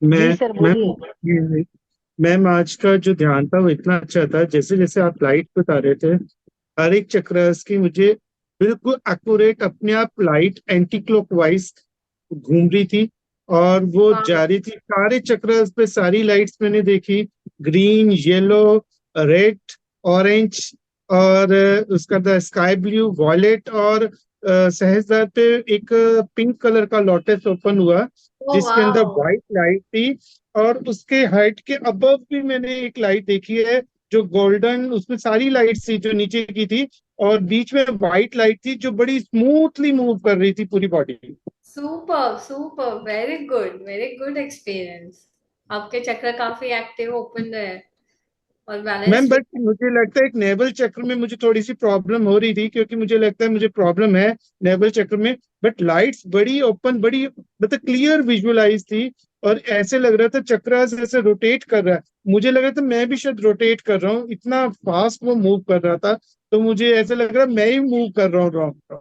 जी मैं सर बोलिए। मैम मैम आज का जो ध्यान था वो इतना अच्छा था, जैसे जैसे आप लाइट बता रहे थे, हर एक चक्रस की मुझे बिल्कुल एक्यूरेट अपने आप लाइट एंटी क्लॉकवाइज घूम रही थी, और वो हाँ। जा रही थी सारे चक्रस पे, सारी लाइट्स मैंने देखी, ग्रीन, येलो, रेड, ऑरेंज, और उसका था स्काई ब्लू, वॉयलेट, और सहजदार पे एक पिंक कलर का लोटस ओपन हुआ ओ जिसके अंदर वाह। व्हाइट लाइट थी। और उसके हाइट के अबव भी मैंने एक लाइट देखी है जो गोल्डन, उसमें सारी लाइट्स थी जो नीचे की थी, और बीच में व्हाइट लाइट थी जो बड़ी स्मूथली मूव कर रही थी पूरी body. Super super, very good experience. आपके चक्र काफी एक्टिव ओपन है और मैम बैलेंस भी। बट मुझे लगता है एक नेवल चक्र में मुझे थोड़ी सी प्रॉब्लम हो रही थी, क्योंकि मुझे लगता है मुझे प्रॉब्लम है नेवल चक्र में। बट लाइट्स बड़ी ओपन, बड़ी मतलब क्लियर विजुअलाइज थी, और ऐसे लग रहा था चक्रास ऐसे रोटेट कर रहा है। मुझे लग रहा था मैं भी शायद रोटेट कर रहा हूँ, इतना फास्ट वो मूव कर रहा था। तो मुझे ऐसे लग रहा है मैं ही मूव कर रहा हूँ रॉन्ग।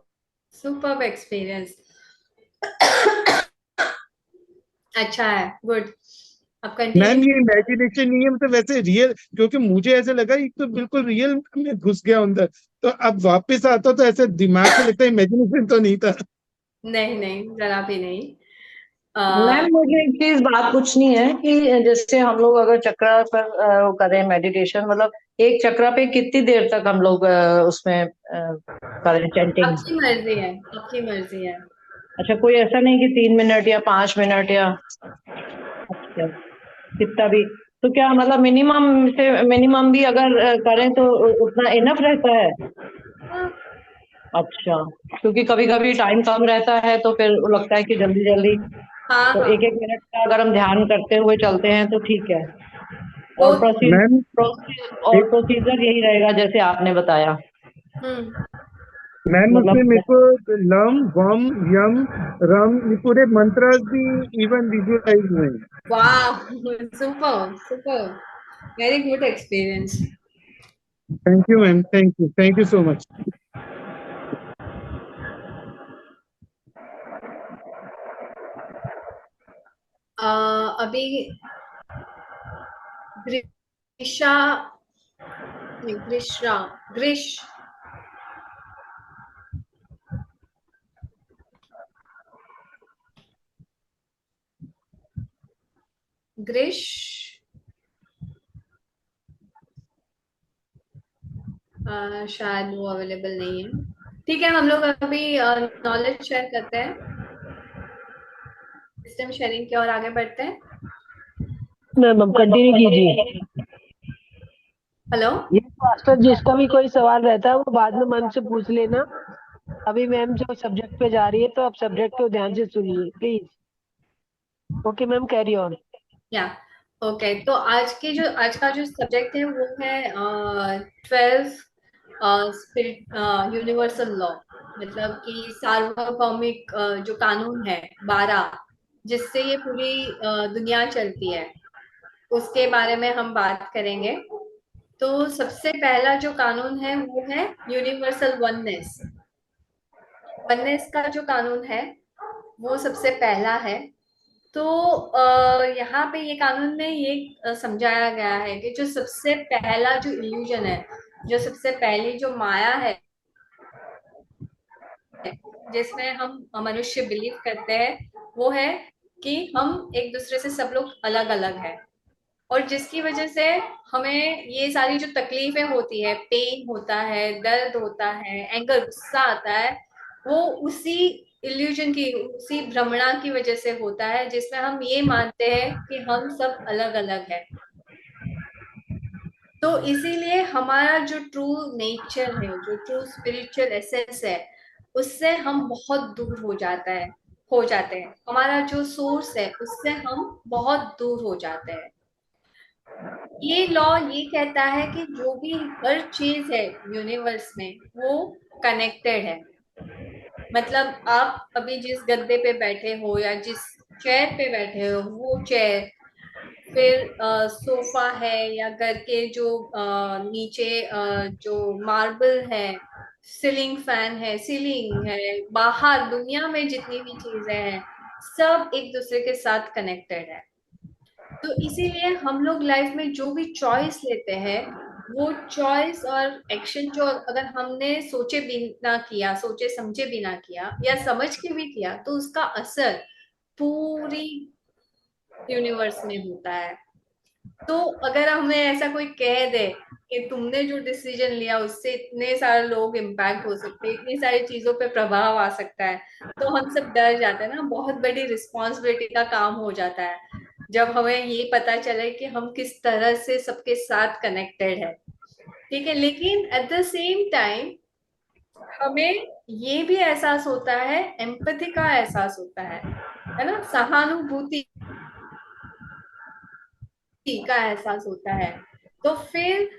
Superb experience. अच्छा है, गुड। अब मैम कंटिन्यू। ये इमेजिनेशन नहीं है, मतलब वैसे रियल, क्योंकि मुझे ऐसे लगा ये तो बिल्कुल रियल में घुस गया अंदर। तो अब वापस आता तो ऐसे दिमाग में लगता है इमेजिनेशन तो नहीं था। नहीं नहीं, जरा भी नहीं। मैम मुझे एक चीज बात पूछनी है कि जैसे हम लोग अगर चक्रा पर वो करें मेडिटेशन, मतलब एक चक्रा पे कितनी देर तक हम लोग उसमें करें चैंटिंग? आपकी मर्जी है, आपकी मर्जी है। अच्छा, कोई ऐसा नहीं कि 3 मिनट या 5 मिनट या अच्छा कितना भी? तो क्या मतलब मिनिमम से मिनिमम भी अगर करें तो उतना इनफ रहता है? हाँ अच्छा, क्योंकि कभी कभी टाइम कम रहता है तो फिर लगता है कि जल्दी जल्दी, हाँ तो हाँ। 1-1 मिनट का अगर हम ध्यान करते हुए चलते हैं तो ठीक है। वो और मैम और एक प्रोसीजर यही रहेगा जैसे आपने बताया, हम्म। मैम उसमें मेरे मतलब को लम वम यम रम ये पूरे मंत्रास भी इवन विजुअलाइज हुए हैं। वाह, super super, very good experience. Thank you ma'am, thank you so much. अभी ग्रीषा, नहीं ग्रीष्रा, ग्रीश, ग्रीश, शायद वो अवेलेबल नहीं है। ठीक है, हम लोग अभी नॉलेज शेयर करते हैं, सिस्टम शेयरिंग की ओर आगे बढ़ते हैं। मैम अब कंटिन्यू कीजिए। हेलो। ये मास्टर जिसका भी कोई सवाल रहता है वो बाद में मन से पूछ लेना। अभी मैम जो सब्जेक्ट पे जा रही है तो आप सब्जेक्ट को ध्यान से सुनिए please. Okay ma'am, carry on. या ओके, तो आज का जो सब्जेक्ट है वो है 12 स्पिरिट यूनिवर्सल लॉ, मतलब कि सार्वभौमिक जो कानून है 12, जिससे ये पूरी दुनिया चलती है, उसके बारे में हम बात करेंगे। तो सबसे पहला जो कानून है वो है यूनिवर्सल वननेस। वननेस का जो कानून है वो सबसे पहला है। तो यहाँ पे ये कानून में ये समझाया गया है कि जो सबसे पहला जो इल्यूजन है, जो सबसे पहली जो माया है जिसमें हम मनुष्य बिलीव करते हैं, वो है कि हम एक दूसरे से सब लोग अलग अलग हैं, और जिसकी वजह से हमें ये सारी जो तकलीफें होती है, पेन होता है, दर्द होता है, एंगर, गुस्सा आता है, वो उसी इल्यूजन की, उसी भ्रमणा की वजह से होता है, जिसमें हम ये मानते हैं कि हम सब अलग अलग हैं। तो इसीलिए हमारा जो ट्रू नेचर है, जो ट्रू स्पिरिचुअल एसेंस है, उससे हम बहुत दूर हो जाते हैं, हमारा जो सोर्स है उससे हम बहुत दूर हो जाते हैं। ये लॉ ये कहता है कि जो भी हर चीज है यूनिवर्स में वो कनेक्टेड है। मतलब आप अभी जिस गद्दे पे बैठे हो या जिस चेयर पे बैठे हो, वो चेयर, फिर सोफा है, या घर के जो नीचे जो मार्बल है, सीलिंग फैन है, सीलिंग है, बाहर दुनिया में जितनी भी चीजें हैं, सब एक दूसरे के साथ कनेक्टेड है। तो इसीलिए हम लोग लाइफ में जो भी चॉइस लेते हैं, वो चॉइस और एक्शन जो अगर हमने सोचे समझे बिना किया या समझ के भी किया, तो उसका असर पूरी यूनिवर्स में होता है। तो अगर हमें ऐसा कोई कह दे कि तुमने जो डिसीजन लिया उससे इतने सारे लोग इम्पैक्ट हो सकते हैं, इतनी सारी चीजों पे प्रभाव आ सकता है, तो हम सब डर जाते हैं ना, बहुत बड़ी रिस्पॉन्सिबिलिटी का काम हो जाता है जब हमें ये पता चले कि हम किस तरह से सबके साथ कनेक्टेड है। ठीक है, लेकिन एट द सेम टाइम हमें ये भी एहसास होता है, एम्पैथी का एहसास होता है ना, सहानुभूति का एहसास होता है। तो फिर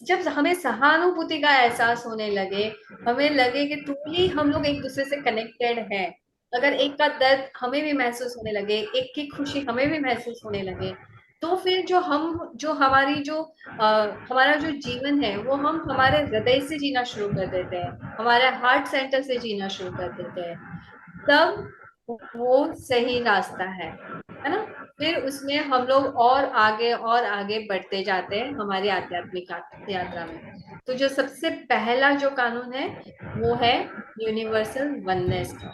जब हमें सहानुभूति का एहसास होने लगे, हमें लगे कि ट्रूली हम लोग एक दूसरे से कनेक्टेड हैं, अगर एक का दर्द हमें भी महसूस होने लगे, एक की खुशी हमें भी महसूस होने लगे, तो फिर हमारा जो जीवन है वो हम हमारे हृदय से जीना शुरू कर देते हैं, हमारे हार्ट सेंटर से जीना शुरू कर देते हैं, तब वो सही रास्ता है ना। फिर उसमें हम लोग और आगे बढ़ते जाते हैं हमारी आध्यात्मिक यात्रा में। तो जो सबसे पहला जो कानून है वो है यूनिवर्सल वननेस का।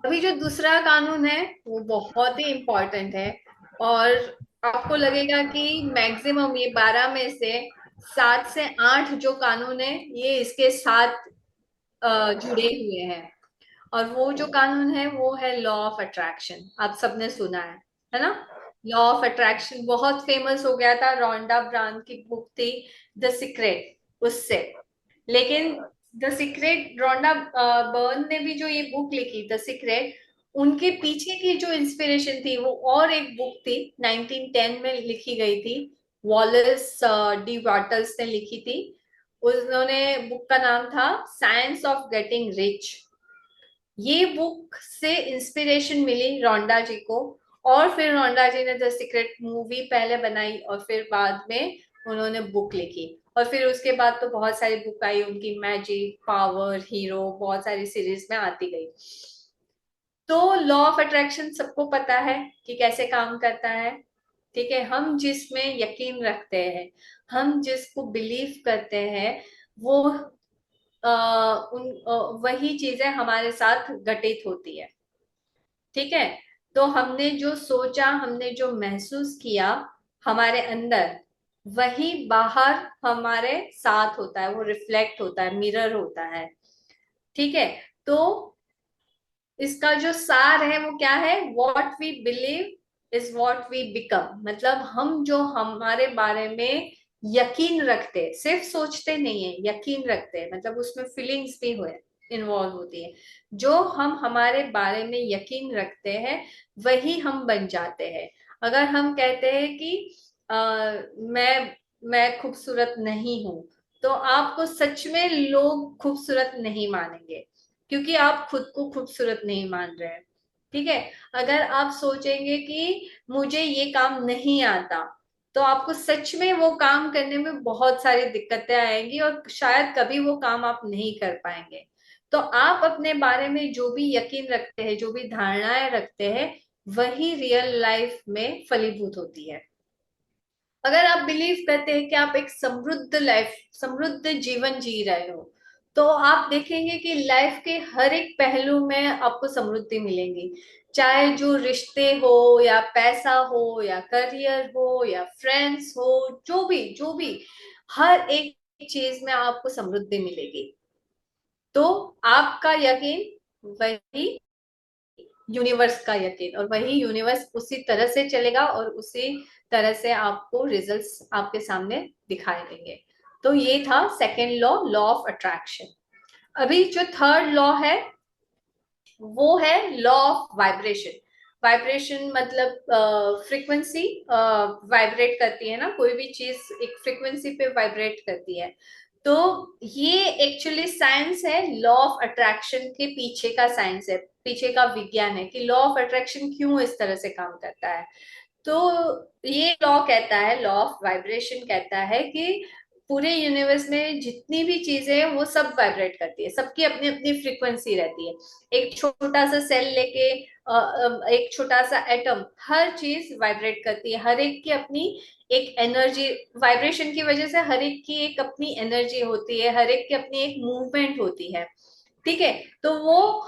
अभी जो दूसरा कानून है वो बहुत ही इम्पोर्टेंट है, और आपको लगेगा कि मैक्सिमम ये 12 में से 7 से 8 जो कानून है ये इसके साथ जुड़े हुए हैं। और वो जो कानून है वो है लॉ ऑफ अट्रैक्शन। आप सबने सुना है ना। लॉ ऑफ अट्रैक्शन बहुत फेमस हो गया था, रोंडा ब्राउन की बुक थी द सीक्रेट, उससे। लेकिन द सीक्रेट, रोंडा बर्न ने भी जो ये बुक लिखी द सीक्रेट, उनके पीछे की जो इंस्पिरेशन थी वो और एक बुक थी 1910 में लिखी गई थी, वॉलेस डी वाटर्स ने लिखी थी। उन्होंने बुक का नाम था साइंस ऑफ गेटिंग रिच। ये बुक से इंस्पिरेशन मिली रोंडा जी को, और फिर रोंडा जी ने द सीक्रेट मूवी पहले बनाई और फिर बाद में उन्होंने बुक लिखी। और फिर उसके बाद तो बहुत सारी बुक आई उनकी, मैजिक, पावर, हीरो, बहुत सारी सीरीज में आती गई। तो लॉ ऑफ अट्रैक्शन सबको पता है कि कैसे काम करता है। ठीक है, हम जिसमें यकीन रखते हैं, हम जिसको बिलीव करते हैं, वो वही चीजें हमारे साथ घटित होती है। ठीक है, तो हमने जो सोचा, हमने जो महसूस किया हमारे अंदर, वही बाहर हमारे साथ होता है, वो रिफ्लेक्ट होता है, मिरर होता है। ठीक है, तो इसका जो सार है वो क्या है, what we believe is what we become. मतलब हम जो हमारे बारे में यकीन रखते, सिर्फ सोचते नहीं है, यकीन रखते, मतलब उसमें फीलिंग्स भी हुए इन्वॉल्व होती है। जो हम हमारे बारे में यकीन रखते हैं वही हम बन जाते हैं। अगर हम कहते हैं कि मैं खूबसूरत नहीं हूं, तो आपको सच में लोग खूबसूरत नहीं मानेंगे, क्योंकि आप खुद को खूबसूरत नहीं मान रहे हैं। ठीक है, अगर आप सोचेंगे कि मुझे ये काम नहीं आता, तो आपको सच में वो काम करने में बहुत सारी दिक्कतें आएंगी और शायद कभी वो काम आप नहीं कर पाएंगे। तो आप अपने बारे में जो भी यकीन रखते हैं, जो भी धारणाएं रखते हैं, वही रियल लाइफ में फलीभूत होती है। अगर आप बिलीव करते हैं कि आप एक समृद्ध लाइफ, समृद्ध जीवन जी रहे हो, तो आप देखेंगे कि लाइफ के हर एक पहलू में आपको समृद्धि मिलेगी। चाहे जो रिश्ते हो, या पैसा हो, या करियर हो, या फ्रेंड्स हो, जो भी हर एक चीज में आपको समृद्धि मिलेगी। तो आपका यकीन वही यूनिवर्स का यकीन, और वही यूनिवर्स उसी तरह से चलेगा और उसी तरह से आपको रिजल्ट्स आपके सामने दिखाई देंगे। तो ये था second law, law of attraction. अभी जो थर्ड लॉ है वो है लॉ ऑफ वाइब्रेशन। वाइब्रेशन मतलब फ्रीक्वेंसी वाइब्रेट करती है ना, कोई भी चीज एक फ्रीक्वेंसी पे वाइब्रेट करती है। तो ये एक्चुअली साइंस है, लॉ ऑफ अट्रैक्शन के पीछे का साइंस है, पीछे का विज्ञान है कि लॉ ऑफ अट्रैक्शन क्यों इस तरह से काम करता है। तो ये लॉ कहता है, लॉ ऑफ वाइब्रेशन कहता है कि पूरे यूनिवर्स में जितनी भी चीजें हैं वो सब वाइब्रेट करती है, सबकी अपनी अपनी फ्रीक्वेंसी रहती है। एक छोटा सा सेल लेके एक छोटा सा एटम, हर चीज वाइब्रेट करती है, हर एक की अपनी एक एनर्जी, वाइब्रेशन की वजह से हर एक की एक अपनी एनर्जी होती है, हर एक की अपनी एक मूवमेंट होती है। ठीक है, तो वो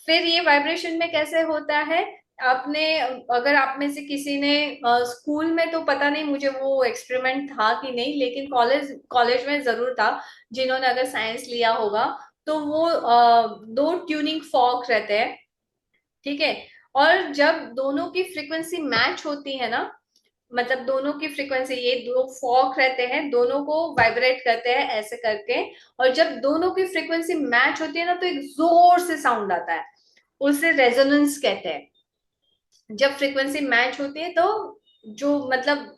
फिर ये वाइब्रेशन में कैसे होता है, आपने, अगर आप में से किसी ने स्कूल में, तो पता नहीं मुझे वो एक्सपेरिमेंट था कि नहीं, लेकिन कॉलेज में जरूर था, जिन्होंने अगर साइंस लिया होगा, तो वो दो ट्यूनिंग फॉर्क रहते हैं। ठीक है, और जब दोनों की फ्रीक्वेंसी मैच होती है ना, मतलब दोनों की फ्रीक्वेंसी, ये दो फॉर्क रहते हैं, दोनों को वाइब्रेट करते हैं ऐसे करके, और जब दोनों की फ्रीक्वेंसी मैच होती है ना, तो एक जोर से साउंड आता है, उसे रेजोनेंस कहते हैं। जब फ्रीक्वेंसी मैच होती है तो जो मतलब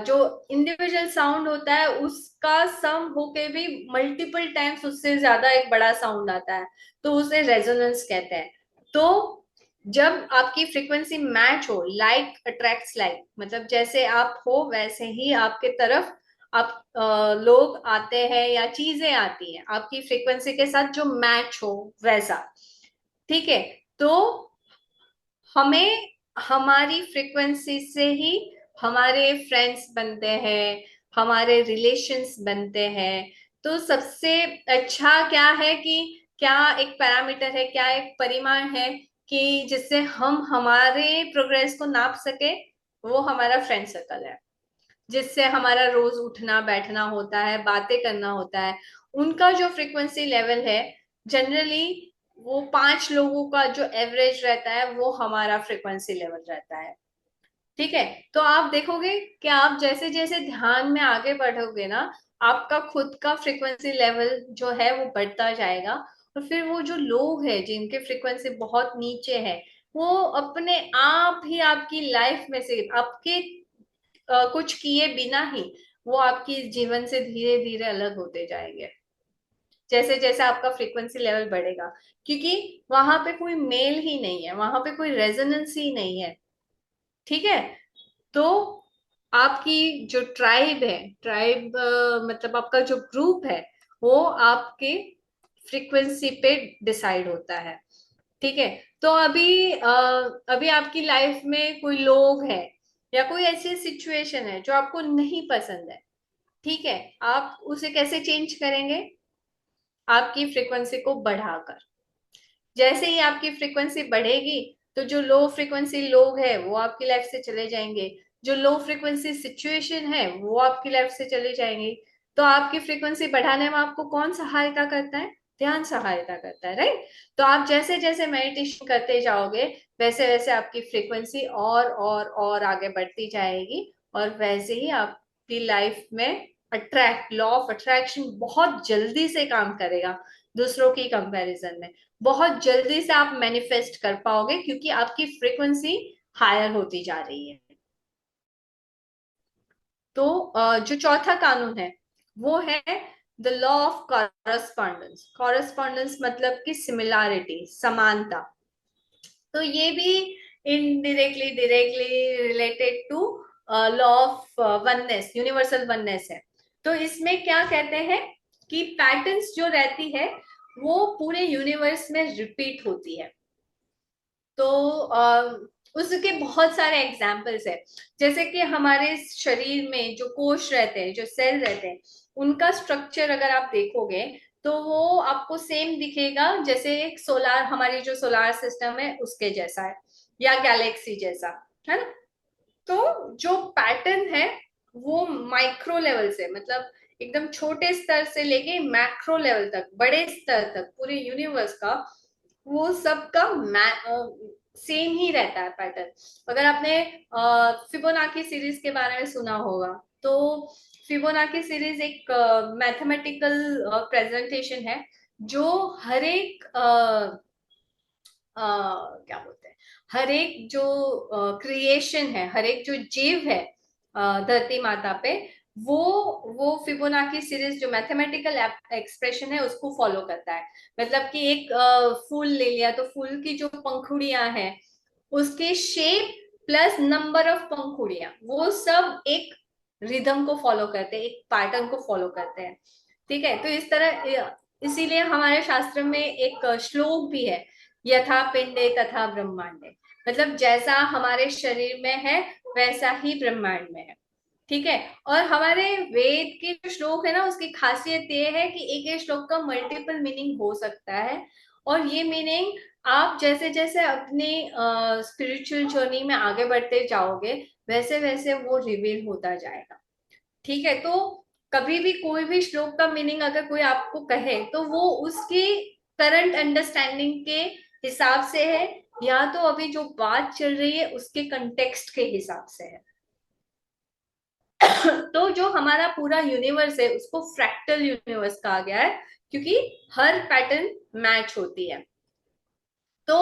जो इंडिविजुअल साउंड होता है उसका सम होके भी मल्टीपल टाइम्स उससे ज्यादा एक बड़ा साउंड आता है, तो उसे रेजोनेंस कहते हैं। तो जब आपकी फ्रीक्वेंसी मैच हो, लाइक अट्रैक्ट्स लाइक, मतलब जैसे आप हो वैसे ही आपके तरफ आप लोग आते हैं या चीजें आती हैं आपकी फ्रीक्वेंसी के साथ जो मैच हो वैसा। ठीक है, तो हमें हमारी फ्रीक्वेंसी से ही हमारे फ्रेंड्स बनते हैं, हमारे रिलेशंस बनते हैं। तो सबसे अच्छा क्या है कि क्या एक पैरामीटर है, क्या एक परिमाण है कि जिससे हम हमारे प्रोग्रेस को नाप सके, वो हमारा फ्रेंड सर्कल है, जिससे हमारा रोज उठना बैठना होता है, बातें करना होता है। उनका जो फ्रीक्वेंसी लेवल है जनरली वो 5 लोगों का जो एवरेज रहता है वो हमारा फ्रीक्वेंसी लेवल रहता है। ठीक है, तो आप देखोगे कि आप जैसे जैसे ध्यान में आगे बढ़ोगे ना, आपका खुद का फ्रीक्वेंसी लेवल जो है वो बढ़ता जाएगा। और फिर वो जो लोग हैं जिनके फ्रीक्वेंसी बहुत नीचे है, वो अपने आप ही आपकी लाइफ में से आपके कुछ किए बिना ही वो आपकी जीवन से धीरे धीरे अलग होते जाएंगे, जैसे जैसे आपका फ्रीक्वेंसी लेवल बढ़ेगा। क्योंकि वहां पे कोई मेल ही नहीं है, वहां पे कोई रेजोनेंस ही नहीं है। ठीक है, तो आपकी जो ट्राइब है, ट्राइब मतलब आपका जो ग्रुप है, वो आपके फ्रीक्वेंसी पे डिसाइड होता है। ठीक है, तो अभी आपकी लाइफ में कोई लोग है या कोई ऐसी सिचुएशन है जो आपको नहीं पसंद है। ठीक है, आप उसे कैसे चेंज करेंगे? आपकी फ्रीक्वेंसी को बढ़ाकर। जैसे ही आपकी फ्रीक्वेंसी बढ़ेगी तो जो लो फ्रीक्वेंसी लोग हैं वो आपकी लाइफ से चले जाएंगे, जो लो फ्रीक्वेंसी सिचुएशन है वो आपकी लाइफ से चले जाएंगे। तो आपकी फ्रीक्वेंसी बढ़ाने में आपको कौन सहायता करता है? ध्यान सहायता करता है, राइट। तो आप जैसे जैसे मेडिटेशन करते जाओगे वैसे वैसे आपकी फ्रीक्वेंसी और आगे बढ़ती जाएगी, और वैसे ही आपकी लाइफ में लॉ ऑफ अट्रैक्शन बहुत जल्दी से काम करेगा दूसरों की कंपैरिजन में। बहुत जल्दी से आप मैनिफेस्ट कर पाओगे क्योंकि आपकी फ्रीक्वेंसी हायर होती जा रही है। तो जो चौथा कानून है वो है the law of correspondence. Correspondence मतलब कि सिमिलैरिटी, समानता। तो ये भी indirectly directly related to law of oneness, universal oneness है। तो इसमें क्या कहते हैं कि पैटर्न्स जो रहती है वो पूरे यूनिवर्स में रिपीट होती है। तो उसके बहुत सारे एग्जाम्पल्स है। जैसे कि हमारे शरीर में जो कोश रहते हैं, जो सेल रहते हैं, उनका स्ट्रक्चर अगर आप देखोगे तो वो आपको सेम दिखेगा जैसे एक सोलार, हमारी जो सोलार सिस्टम है उसके जैसा है, या गैलेक्सी जैसा, है ना। तो जो पैटर्न है वो माइक्रो लेवल से, मतलब एकदम छोटे स्तर से लेके मैक्रो लेवल तक, बड़े स्तर तक, पूरे यूनिवर्स का वो सबका सेम ही रहता है पैटर्न। अगर आपने फिबोनाची सीरीज के बारे में सुना होगा तो फिबोनाची सीरीज एक मैथमेटिकल प्रेजेंटेशन है जो हर एक क्या बोलते हैं, हर एक जो क्रिएशन है, हर एक जो जीव है धरती माता पे, वो फिबोनाची सीरीज जो मैथमेटिकल एक्सप्रेशन है उसको फॉलो करता है। मतलब कि एक फूल ले लिया तो फूल की जो पंखुड़ियां हैं उसके शेप प्लस नंबर ऑफ पंखुड़ियां, वो सब एक रिदम को फॉलो करते हैं, एक पैटर्न को फॉलो करते हैं। ठीक है, तो इस तरह इसीलिए हमारे शास्त्र में एक श्लोक भी है, यथा पिंडे तथा ब्रह्मांडे। मतलब जैसा हमारे शरीर में है वैसा ही ब्रह्मांड में है। ठीक है, और हमारे वेद के जो श्लोक है ना उसकी खासियत ये है कि एक एक श्लोक का मल्टीपल मीनिंग हो सकता है, और ये मीनिंग आप जैसे जैसे अपने स्पिरिचुअल जर्नी में आगे बढ़ते जाओगे वैसे वैसे वो रिवील होता जाएगा। ठीक है, तो कभी भी कोई भी श्लोक का मीनिंग अगर कोई आपको कहे तो वो उसकी करंट अंडरस्टैंडिंग के हिसाब से है, या तो अभी जो बात चल रही है उसके कंटेक्स्ट के हिसाब से है। तो जो हमारा पूरा यूनिवर्स है उसको फ्रैक्टल यूनिवर्स कहा गया है क्योंकि हर पैटर्न मैच होती है। तो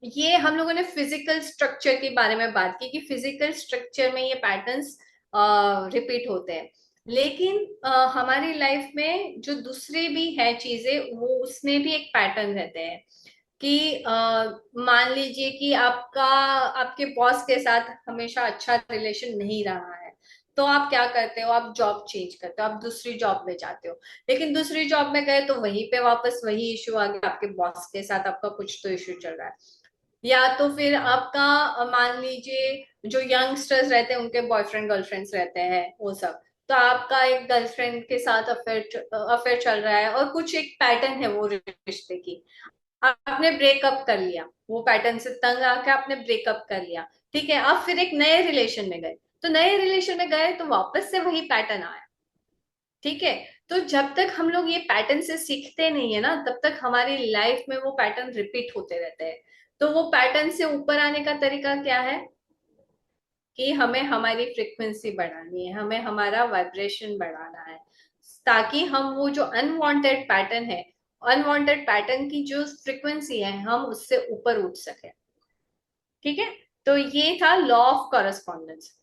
ये हम लोगों ने फिजिकल स्ट्रक्चर के बारे में बात की कि फिजिकल स्ट्रक्चर में ये पैटर्न्स रिपीट होते हैं, लेकिन हमारी लाइफ में जो दूसरे भी है चीजें, वो उसमें भी एक पैटर्न रहते हैं कि मान लीजिए कि आपके बॉस के साथ हमेशा अच्छा रिलेशन नहीं रहा है, तो आप क्या करते हो, आप जॉब चेंज करते हो, आप दूसरी जॉब में जाते हो, लेकिन दूसरी जॉब में गए तो वहीं पे वापस वही इशू आ गया, आपके बॉस के साथ आपका कुछ तो इशू चल रहा है। या तो फिर आपका मान लीजिए जो यंगस्टर्स रहते हैं उनके बॉयफ्रेंड गर्लफ्रेंड्स रहते हैं वो सब, तो आपका एक गर्लफ्रेंड के साथ अफेयर चल रहा है और कुछ एक पैटर्न है वो रिश्ते की, आपने ब्रेकअप कर लिया, वो पैटर्न से तंग आके आपने ब्रेकअप कर लिया, ठीक है, आप फिर एक नए रिलेशन में गए, तो नए रिलेशन में गए तो वापस से वही पैटर्न आया, ठीक है। तो जब तक हम लोग ये पैटर्न से सीखते नहीं है ना, तब तक हमारी लाइफ में वो पैटर्न रिपीट होते रहते हैं। तो वो पैटर्न से ऊपर आने का तरीका क्या है कि हमें हमारी फ्रीक्वेंसी बढ़ानी है, हमें हमारा वाइब्रेशन बढ़ाना है, ताकि हम वो जो अनवांटेड पैटर्न है, अनवांटेड पैटर्न की जो फ्रीक्वेंसी है, हम उससे ऊपर उठ सके, ठीक है। तो ये था लॉ ऑफ कॉरेस्पॉन्डेंस।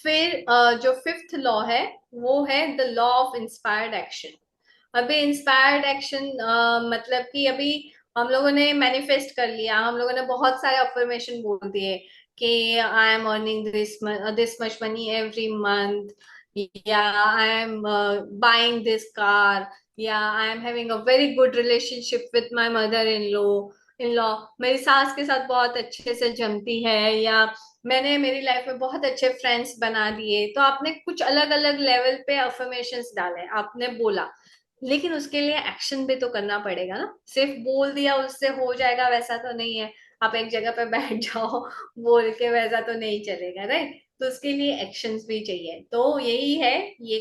फिर जो फिफ्थ लॉ है वो है the law of inspired action. अभी इंस्पायर्ड एक्शन मतलब कि अभी हम लोगों ने मैनिफेस्ट कर लिया, हम लोगों ने बहुत सारे अफर्मेशन बोल दिए कि I am earning this much money every month, या I am buying this car, या I am having a very good relationship with my mother in law, मेरी सास के साथ बहुत अच्छे से जमती है, या मैंने मेरी लाइफ में बहुत अच्छे फ्रेंड्स बना दिए। तो आपने कुछ अलग अलग लेवल पे अफर्मेशंस डाले, आपने बोला, लेकिन उसके लिए एक्शन भी तो करना पड़ेगा ना, सिर्फ बोल दिया उससे हो जाएगा वैसा तो नहीं है, आप एक जगह पे बैठ जाओ बोल के वैसा तो नहीं चलेगा, राइट। तो उसके लिए एक्शंस भी चाहिए। तो यही है, ये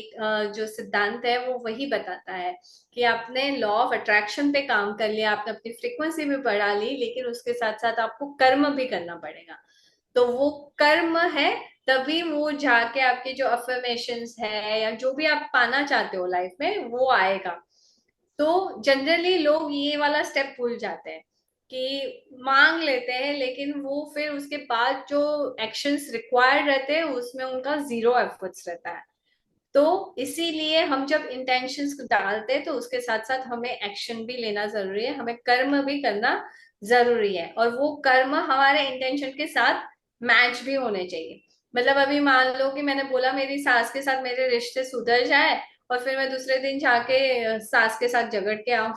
जो सिद्धांत है वो वही बताता है कि आपने लॉ ऑफ अट्रैक्शन पे काम कर लिया, आपने अपनी फ्रीक्वेंसी भी बढ़ा ली, लेकिन उसके साथ साथ आपको कर्म भी करना पड़ेगा। तो वो कर्म है, तभी वो जाके आपके जो अफर्मेशंस है या जो भी आप पाना चाहते हो लाइफ में वो आएगा। तो जनरली लोग ये वाला स्टेप भूल जाते हैं कि मांग लेते हैं, लेकिन वो फिर उसके बाद जो एक्शंस रिक्वायर्ड रहते हैं उसमें उनका जीरो एफर्ट्स रहता है। तो इसीलिए हम जब इंटेंशंस डालते हैं तो उसके साथ साथ हमें एक्शन भी लेना जरूरी है, हमें कर्म भी करना जरूरी है, और वो कर्म हमारे इंटेंशन के साथ मैच भी होने चाहिए। मतलब अभी मान लो कि मैंने बोला मेरी सास के साथ मेरे रिश्ते सुधर जाए, और फिर मैं दूसरे दिन जाके सास के साथ झगड़ के आऊं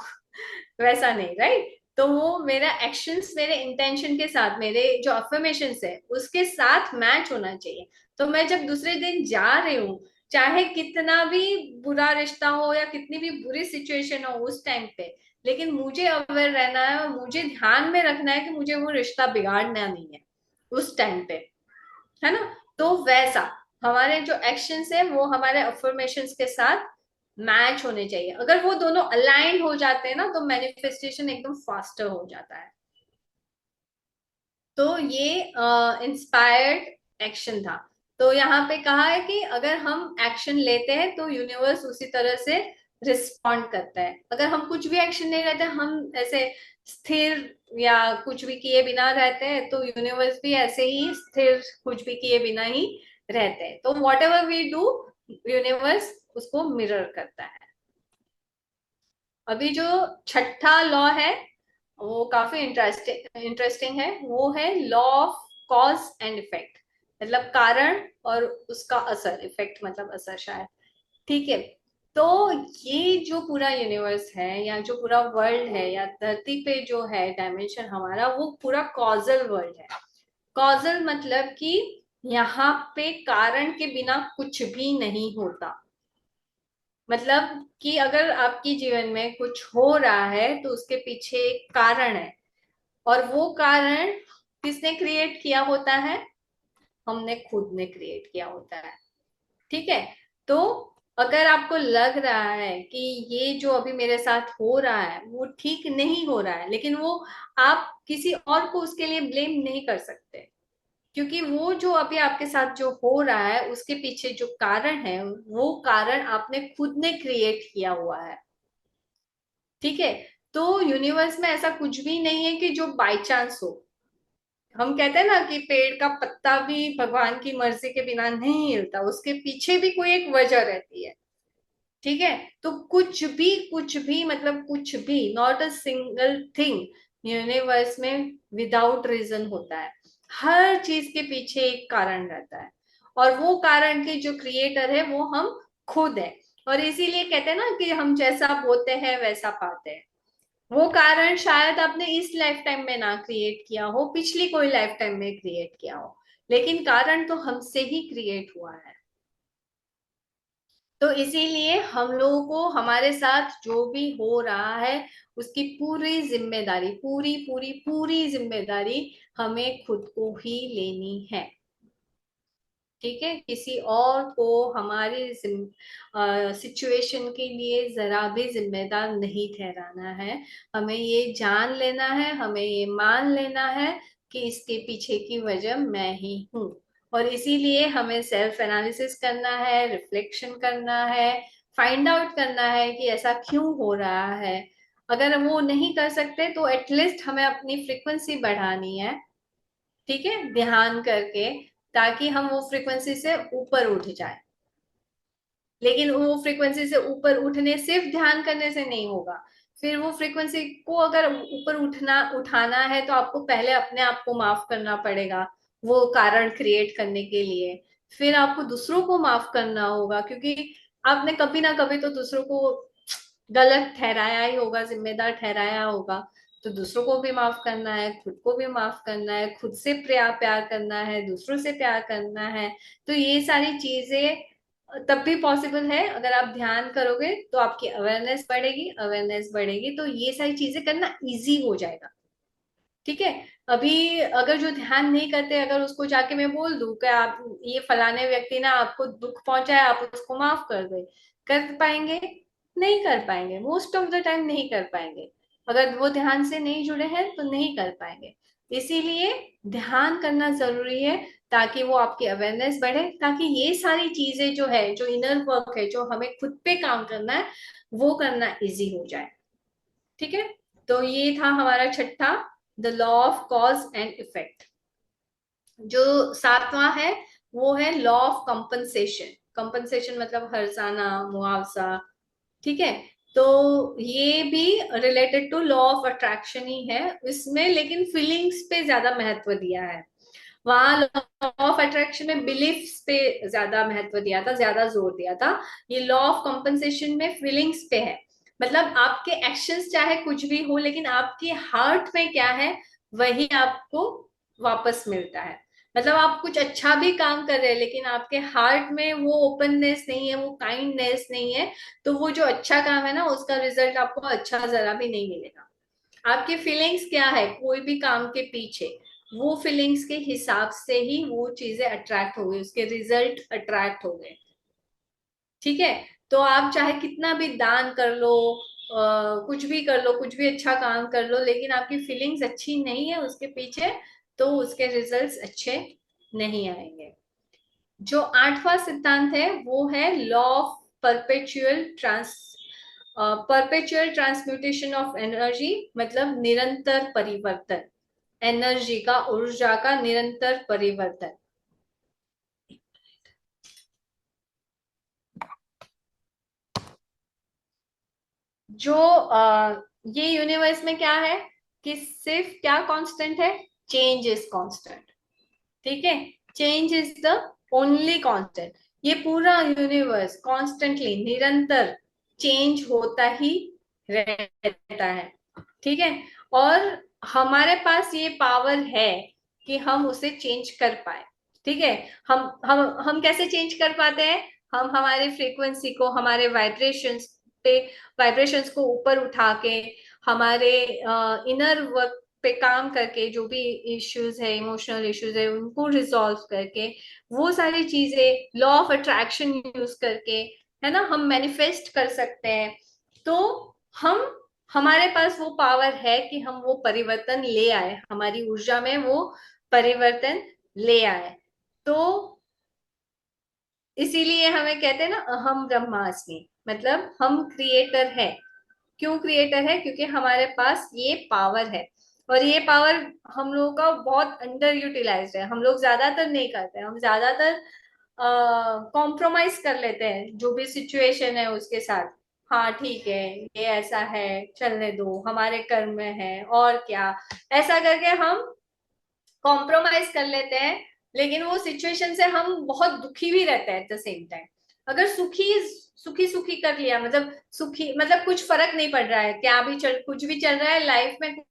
वैसा नहीं, राइट। तो वो मेरा एक्शंस मेरे इंटेंशन के साथ, मेरे जो अफर्मेशंस है उसके साथ मैच होना चाहिए। तो मैं जब दूसरे दिन जा रही हूँ, चाहे कितना भी बुरा रिश्ता हो या कितनी भी बुरी सिचुएशन हो उस टाइम पे, लेकिन मुझे अवेयर रहना है और मुझे ध्यान में रखना है कि मुझे वो रिश्ता बिगाड़ना नहीं है उस टाइम पे, है ना। तो वैसा हमारे जो एक्शंस है वो हमारे अफर्मेशंस के साथ मैच होने चाहिए। अगर वो दोनों अलाइन हो जाते हैं ना, तो मैनिफेस्टेशन एकदम फास्टर हो जाता है। तो ये इंस्पायर्ड एक्शन था। तो यहाँ पे कहा है कि अगर हम एक्शन लेते हैं तो यूनिवर्स उसी तरह से रिस्पॉन्ड करता है। अगर हम कुछ भी एक्शन नहीं लेते, हम ऐसे स्थिर या कुछ भी किए बिना रहते हैं, तो यूनिवर्स भी ऐसे ही स्थिर कुछ भी किए बिना ही रहते हैं। तो whatever we do, universe उसको मिरर करता है। अभी जो छठा लॉ है वो काफी इंटरेस्टिंग है, वो है law of cause and effect. मतलब कारण और उसका असर, इफेक्ट मतलब असर शायद, ठीक है। तो ये जो पूरा यूनिवर्स है या जो पूरा वर्ल्ड है या धरती पे जो है डायमेंशन हमारा, वो पूरा कॉजल वर्ल्ड है। कॉजल मतलब कि यहाँ पे कारण के बिना कुछ भी नहीं होता। मतलब कि अगर आपकी जीवन में कुछ हो रहा है तो उसके पीछे एक कारण है, और वो कारण किसने क्रिएट किया होता है, हमने खुद ने क्रिएट किया होता है, ठीक है। तो अगर आपको लग रहा है कि ये जो अभी मेरे साथ हो रहा है वो ठीक नहीं हो रहा है, लेकिन वो आप किसी और को उसके लिए ब्लेम नहीं कर सकते, क्योंकि वो जो अभी आपके साथ जो हो रहा है उसके पीछे जो कारण है वो कारण आपने खुद ने क्रिएट किया हुआ है, ठीक है। तो यूनिवर्स में ऐसा कुछ भी नहीं है कि जो बाय चांस हो। हम कहते हैं ना कि पेड़ का पत्ता भी भगवान की मर्जी के बिना नहीं हिलता, उसके पीछे भी कोई एक वजह रहती है। ठीक है, तो कुछ भी मतलब कुछ भी, not a single thing universe में विदाउट रीजन होता है। हर चीज के पीछे एक कारण रहता है, और वो कारण के जो क्रिएटर है वो हम खुद है। और इसीलिए कहते हैं ना कि हम जैसा बोते हैं वैसा पाते हैं। वो कारण शायद आपने इस लाइफ टाइम में ना क्रिएट किया हो, पिछली कोई लाइफ टाइम में क्रिएट किया हो, लेकिन कारण तो हमसे ही क्रिएट हुआ है। तो इसीलिए हम लोगों को हमारे साथ जो भी हो रहा है उसकी पूरी जिम्मेदारी, पूरी पूरी पूरी जिम्मेदारी हमें खुद को ही लेनी है। ठीक है, किसी और को हमारी सिचुएशन के लिए जरा भी जिम्मेदार नहीं ठहराना है। हमें ये जान लेना है, हमें ये मान लेना है कि इसके पीछे की वजह मैं ही हूँ। और इसीलिए हमें सेल्फ एनालिसिस करना है, रिफ्लेक्शन करना है, फाइंड आउट करना है कि ऐसा क्यों हो रहा है। अगर वो नहीं कर सकते तो एटलीस्ट हमें अपनी फ्रिक्वेंसी बढ़ानी है। ठीक है, ध्यान करके, ताकि हम वो फ्रीक्वेंसी से ऊपर उठ जाए। लेकिन वो फ्रीक्वेंसी से ऊपर उठने सिर्फ ध्यान करने से नहीं होगा। फिर वो फ्रीक्वेंसी को अगर ऊपर उठाना है तो आपको पहले अपने आप को माफ करना पड़ेगा, वो कारण क्रिएट करने के लिए। फिर आपको दूसरों को माफ करना होगा, क्योंकि आपने कभी ना कभी तो दूसरों को गलत ठहराया ही होगा, जिम्मेदार ठहराया होगा। तो दूसरों को भी माफ करना है, खुद को भी माफ करना है, खुद से प्यार करना है, दूसरों से प्यार करना है। तो ये सारी चीजें तब भी पॉसिबल है अगर आप ध्यान करोगे, तो आपकी अवेयरनेस बढ़ेगी, अवेयरनेस बढ़ेगी तो ये सारी चीजें करना इजी हो जाएगा। ठीक है, अभी अगर जो ध्यान नहीं करते, अगर उसको जाके मैं बोल दूं कि आप ये फलाने व्यक्ति ने आपको दुख पहुंचाया, आप उसको माफ कर दे, कर पाएंगे? नहीं कर पाएंगे, मोस्ट ऑफ द टाइम नहीं कर पाएंगे। अगर वो ध्यान से नहीं जुड़े हैं तो नहीं कर पाएंगे। इसीलिए ध्यान करना जरूरी है, ताकि वो आपकी अवेयरनेस बढ़े, ताकि ये सारी चीजें जो है, जो इनर वर्क है, जो हमें खुद पे काम करना है, वो करना इजी हो जाए। ठीक है, तो ये था हमारा छठा, the law of cause and effect. जो सातवां है वो है लॉ ऑफ कंपनसेशन। कंपनसेशन मतलब हर्जाना, मुआवजा। ठीक है, तो ये भी related to law of attraction ही है इसमें, लेकिन फीलिंग्स पे ज्यादा महत्व दिया है। वहां लॉ ऑफ अट्रैक्शन में बिलीफ्स पे ज्यादा महत्व दिया था, ज्यादा जोर दिया था। ये लॉ ऑफ कंपनसेशन में फीलिंग्स पे है। मतलब आपके एक्शंस चाहे कुछ भी हो, लेकिन आपके हार्ट में क्या है वही आपको वापस मिलता है। मतलब आप कुछ अच्छा भी काम कर रहे हैं, लेकिन आपके हार्ट में वो ओपननेस नहीं है, वो काइंडनेस नहीं है, तो वो जो अच्छा काम है ना, उसका रिजल्ट आपको अच्छा जरा भी नहीं मिलेगा। आपकी फीलिंग्स क्या है कोई भी काम के पीछे, वो फीलिंग्स के हिसाब से ही वो चीजें अट्रैक्ट हो गई, उसके रिजल्ट अट्रैक्ट हो गए। ठीक है, तो आप चाहे कितना भी दान कर लो, कुछ भी कर लो, कुछ भी अच्छा काम कर लो, लेकिन आपकी फीलिंग्स अच्छी नहीं है उसके पीछे, तो उसके रिजल्ट्स अच्छे नहीं आएंगे। जो आठवां सिद्धांत है वो है law of perpetual transmutation of energy, मतलब निरंतर परिवर्तन। एनर्जी का, ऊर्जा का निरंतर परिवर्तन। जो ये यूनिवर्स में क्या है कि सिर्फ क्या कांस्टेंट है, चेंज इज कांस्टेंट। ठीक है, change is the only constant. ये पूरा यूनिवर्स कॉन्स्टेंटली, निरंतर चेंज होता ही रहता है। ठीक है, और हमारे पास ये पावर है कि हम उसे चेंज कर पाए। ठीक है, हम कैसे चेंज कर पाते हैं? हम हमारे फ्रीक्वेंसी को, हमारे वाइब्रेशंस को ऊपर उठा के, हमारे इनर वर्क पे काम करके, जो भी इश्यूज है, इमोशनल इश्यूज है, उनको रिजॉल्व करके, वो सारी चीजें लॉ ऑफ अट्रैक्शन यूज करके, है ना, हम मैनिफेस्ट कर सकते हैं। तो हम, हमारे पास वो पावर है कि हम वो परिवर्तन ले आए, हमारी ऊर्जा में वो परिवर्तन ले आए। तो इसीलिए हमें कहते हैं ना, अहम ब्रह्मास्मि, मतलब हम क्रिएटर है। क्यों क्रिएटर है? क्योंकि हमारे पास ये पावर है, और ये पावर हम लोगों का बहुत अंडर यूटिलाइज्ड है। हम लोग ज्यादातर नहीं करते, हम ज्यादातर कॉम्प्रोमाइज कर लेते हैं जो भी सिचुएशन है उसके साथ। हाँ ठीक है, ये ऐसा है, चलने दो, हमारे कर्म में है, और क्या, ऐसा करके हम कॉम्प्रोमाइज कर लेते हैं। लेकिन वो सिचुएशन से हम बहुत दुखी भी रहते हैं एट द सेम टाइम। अगर सुखी सुखी सुखी कर लिया, मतलब सुखी मतलब कुछ फर्क नहीं पड़ रहा है, क्या भी चल, कुछ भी चल रहा है लाइफ में,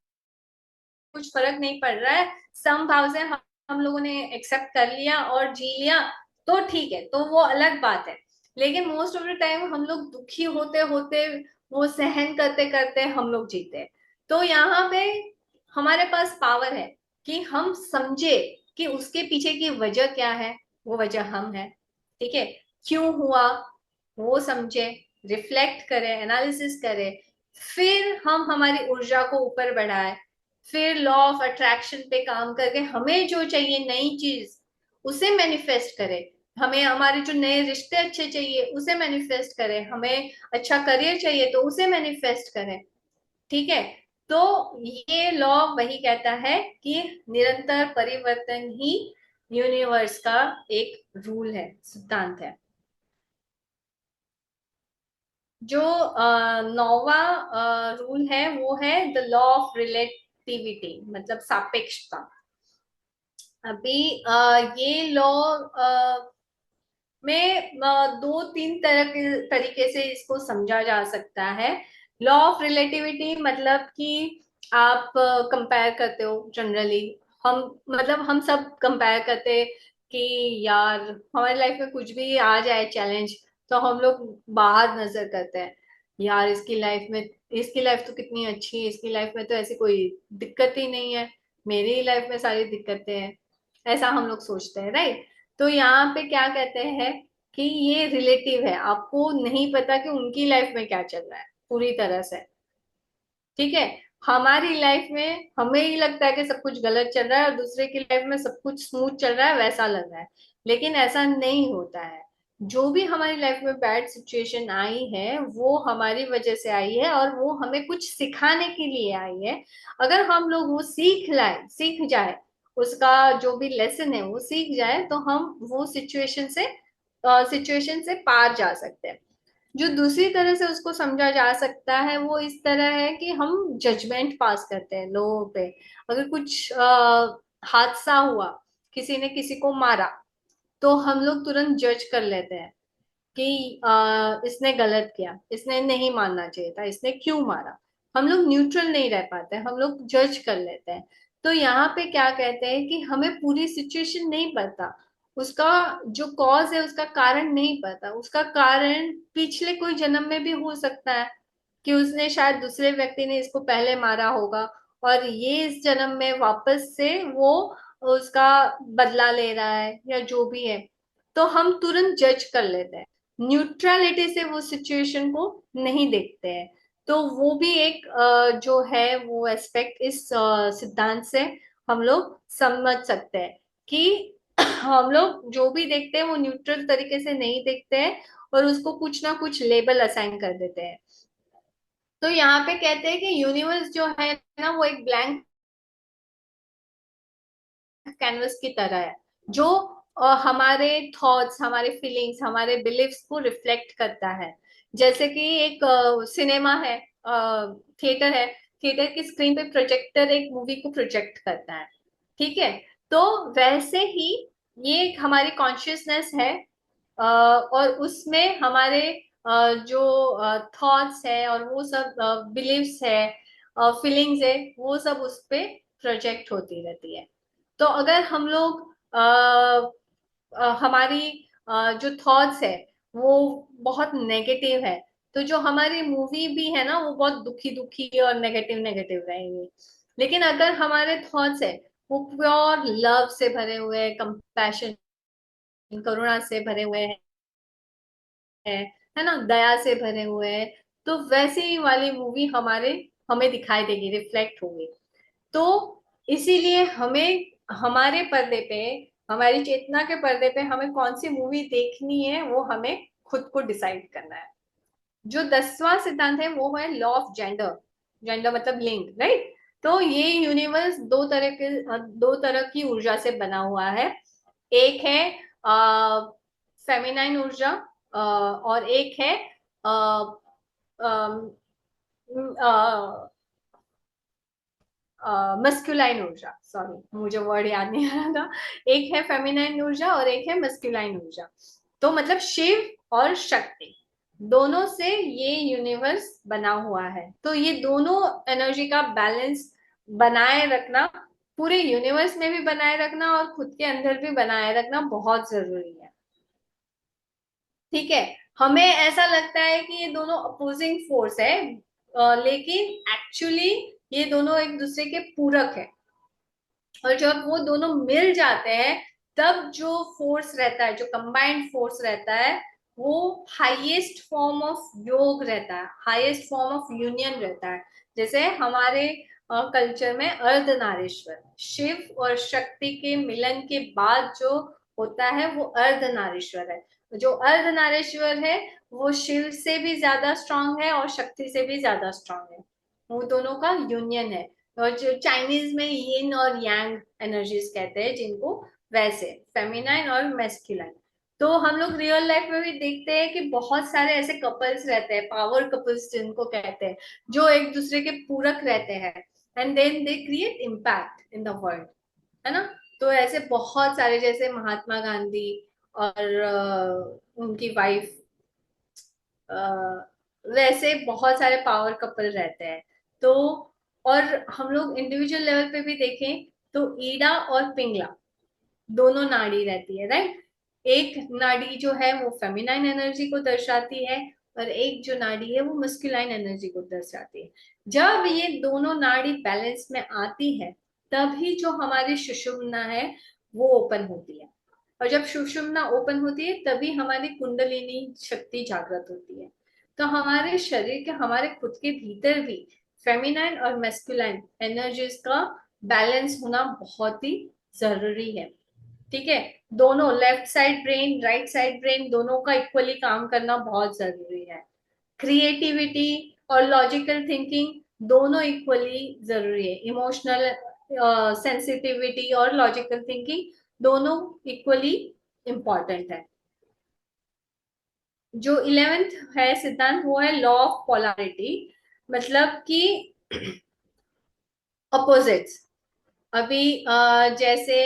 कुछ फर्क नहीं पड़ रहा है, सम भाव से हम लोगों ने एक्सेप्ट कर लिया और जी लिया, तो ठीक है, तो वो अलग बात है। लेकिन मोस्ट ऑफ द टाइम हम लोग दुखी होते होते, वो सहन करते करते हम लोग जीते हैं। तो यहाँ पे हमारे पास पावर है कि हम समझे कि उसके पीछे की वजह क्या है, वो वजह हम है, ठीक है, क्यों हुआ वो समझे, रिफ्लेक्ट करें, एनालिसिस करें, फिर हम हमारी ऊर्जा को ऊपर बढ़ाए, फिर लॉ ऑफ अट्रैक्शन पे काम करके हमें जो चाहिए नई चीज उसे मैनिफेस्ट करें। हमें हमारे जो नए रिश्ते अच्छे चाहिए उसे मैनिफेस्ट करें, हमें अच्छा करियर चाहिए तो उसे मैनिफेस्ट करें, ठीक है। तो ये लॉ वही कहता है कि निरंतर परिवर्तन ही यूनिवर्स का एक रूल है, सिद्धांत है। जो नौवा रूल है वो है द लॉ ऑफ रिलेटिविटी, मतलब सापेक्षता। अभी ये लॉ में दो तीन तरह के तरीके से इसको समझा जा सकता है। लॉ ऑफ रिलेटिविटी मतलब कि आप कंपेयर करते हो जनरली, हम मतलब हम सब कंपेयर करते हैं कि यार हमारी लाइफ में कुछ भी आ जाए चैलेंज, तो हम लोग बाहर नजर करते हैं, यार इसकी लाइफ में, इसकी लाइफ तो कितनी अच्छी है, इसकी लाइफ में तो ऐसी कोई दिक्कत ही नहीं है, मेरी ही लाइफ में सारी दिक्कतें हैं, ऐसा हम लोग सोचते हैं, राइट। तो यहाँ पे क्या कहते हैं कि ये रिलेटिव है, आपको नहीं पता कि उनकी लाइफ में क्या चल रहा है पूरी तरह से, ठीक है। हमारी लाइफ में हमें ही लगता है कि सब कुछ गलत चल रहा है और दूसरे की लाइफ में सब कुछ स्मूथ चल रहा है, वैसा लग रहा है, लेकिन ऐसा नहीं होता है। जो भी हमारी लाइफ में बैड सिचुएशन आई है वो हमारी वजह से आई है, और वो हमें कुछ सिखाने के लिए आई है। अगर हम लोग वो सीख जाए, उसका जो भी लेसन है वो सीख जाए, तो हम वो सिचुएशन से पार जा सकते हैं। जो दूसरी तरह से उसको समझा जा सकता है वो इस तरह है कि हम जजमेंट पास करते हैं लोगों पे। अगर कुछ हादसा हुआ, किसी ने किसी को मारा, तो हम लोग तुरंत जज कर लेते हैं कि इसने गलत किया, इसने नहीं मारना चाहिए था, इसने क्यों मारा। हम लोग न्यूट्रल नहीं रह पाते, हम लोग जज कर लेते हैं। तो यहाँ पे क्या कहते हैं कि हमें पूरी सिचुएशन नहीं पता, उसका जो कॉज है उसका कारण नहीं पता, उसका कारण पिछले कोई जन्म में भी हो सकता है कि उसने शायद दूसरे व्यक्ति ने इसको पहले मारा होगा, और ये इस जन्म में वापस से वो उसका बदला ले रहा है या जो भी है। तो हम तुरंत जज कर लेते हैं, न्यूट्रलिटी से वो सिचुएशन को नहीं देखते हैं। तो वो भी एक जो है वो एस्पेक्ट इस सिद्धांत से हम लोग समझ सकते हैं कि हम लोग जो भी देखते हैं वो न्यूट्रल तरीके से नहीं देखते हैं, और उसको कुछ ना कुछ लेबल असाइन कर देते हैं। तो यहाँ पे कहते हैं कि यूनिवर्स जो है ना वो एक ब्लैंक कैनवस की तरह है, जो हमारे थॉट्स, हमारे फीलिंग्स, हमारे बिलीव्स को रिफ्लेक्ट करता है। जैसे कि एक सिनेमा है, थिएटर है, थिएटर की स्क्रीन पे प्रोजेक्टर एक मूवी को प्रोजेक्ट करता है, ठीक है। तो वैसे ही ये एक हमारी कॉन्शियसनेस है, और उसमें हमारे जो थॉट्स है और वो सब बिलीव्स है, फीलिंग्स है, वो सब उस पे प्रोजेक्ट होती रहती है। तो अगर हम लोग हमारी जो थॉट्स है वो बहुत नेगेटिव है, तो जो हमारी मूवी भी है ना वो बहुत दुखी दुखी और नेगेटिव नेगेटिव रहेंगी। लेकिन अगर हमारे थॉट्स है वो प्योर लव से भरे हुए हैं, कंपैशन, करुणा से भरे हुए हैं, है ना, दया से भरे हुए हैं, तो वैसी ही वाली मूवी हमारे हमें दिखाई देगी, रिफ्लेक्ट होगी। तो इसीलिए हमें हमारे पर्दे पे, हमारी चेतना के पर्दे पे हमें कौन सी मूवी देखनी है वो हमें खुद को डिसाइड करना है। जो 10वां सिद्धांत है वो है लॉ ऑफ जेंडर, जेंडर मतलब लिंग, राइट। तो ये यूनिवर्स दो तरह की ऊर्जा से बना हुआ है। एक है फेमिनाइन ऊर्जा और एक है मस्कुलाइन ऊर्जा। सॉरी मुझे वर्ड याद नहीं आ रहा था। एक है फेमिनाइन ऊर्जा और एक है मस्कुलाइन ऊर्जा। तो मतलब शिव और शक्ति दोनों से ये यूनिवर्स बना हुआ है। तो ये दोनों एनर्जी का बैलेंस बनाए रखना, पूरे यूनिवर्स में भी बनाए रखना और खुद के अंदर भी बनाए रखना बहुत जरूरी है। ठीक है, हमें ऐसा लगता है कि ये दोनों अपोजिंग फोर्स है, लेकिन एक्चुअली ये दोनों एक दूसरे के पूरक है। और जब वो दोनों मिल जाते हैं तब जो फोर्स रहता है, जो कंबाइंड फोर्स रहता है, वो हाईएस्ट फॉर्म ऑफ योग रहता है, हाईएस्ट फॉर्म ऑफ यूनियन रहता है। जैसे हमारे कल्चर में अर्धनारीश्वर, शिव और शक्ति के मिलन के बाद जो होता है वो अर्धनारीश्वर है। जो अर्धनारीश्वर है वो शिव से भी ज्यादा स्ट्रांग है और शक्ति से भी ज्यादा स्ट्रांग है। वो दोनों का यूनियन है। और जो चाइनीज में यिन और यांग एनर्जीज कहते हैं जिनको, वैसे फेमिनाइन और मेस्कुलाइन। तो हम लोग रियल लाइफ में भी देखते हैं कि बहुत सारे ऐसे कपल्स रहते हैं, पावर कपल्स जिनको कहते हैं, जो एक दूसरे के पूरक रहते हैं and then they create impact in the world, है ना। तो ऐसे बहुत सारे, जैसे महात्मा गांधी और उनकी वाइफ, वैसे बहुत सारे पावर कपल रहते हैं। तो और हम लोग इंडिविजुअल लेवल पे भी देखें तो ईडा और पिंगला दोनों नाड़ी रहती है, राइट। एक नाड़ी जो है वो फेमिनाइन एनर्जी को दर्शाती है और एक जो नाड़ी है वो मस्कुलाइन एनर्जी को दर्शाती है। जब ये दोनों नाड़ी बैलेंस में आती है तभी जो हमारी सुषुम्ना है वो ओपन होती है। और जब सुषुम्ना ओपन होती है तभी हमारी कुंडलिनी शक्ति जागृत होती है। तो हमारे शरीर के, हमारे खुद के भीतर भी फेमिनाइन और मेस्कुलाइन एनर्जीज का बैलेंस होना बहुत ही जरूरी है। ठीक है, दोनों left side brain, right side brain, दोनों का इक्वली काम करना बहुत जरूरी है। क्रिएटिविटी और लॉजिकल थिंकिंग दोनों इक्वली जरूरी है। इमोशनल सेंसिटिविटी और लॉजिकल थिंकिंग दोनों इक्वली इम्पॉर्टेंट है। जो 11th है सिद्धांत वो है लॉ ऑफ पोलैरिटी, मतलब कि अपोजिट्स। अभी जैसे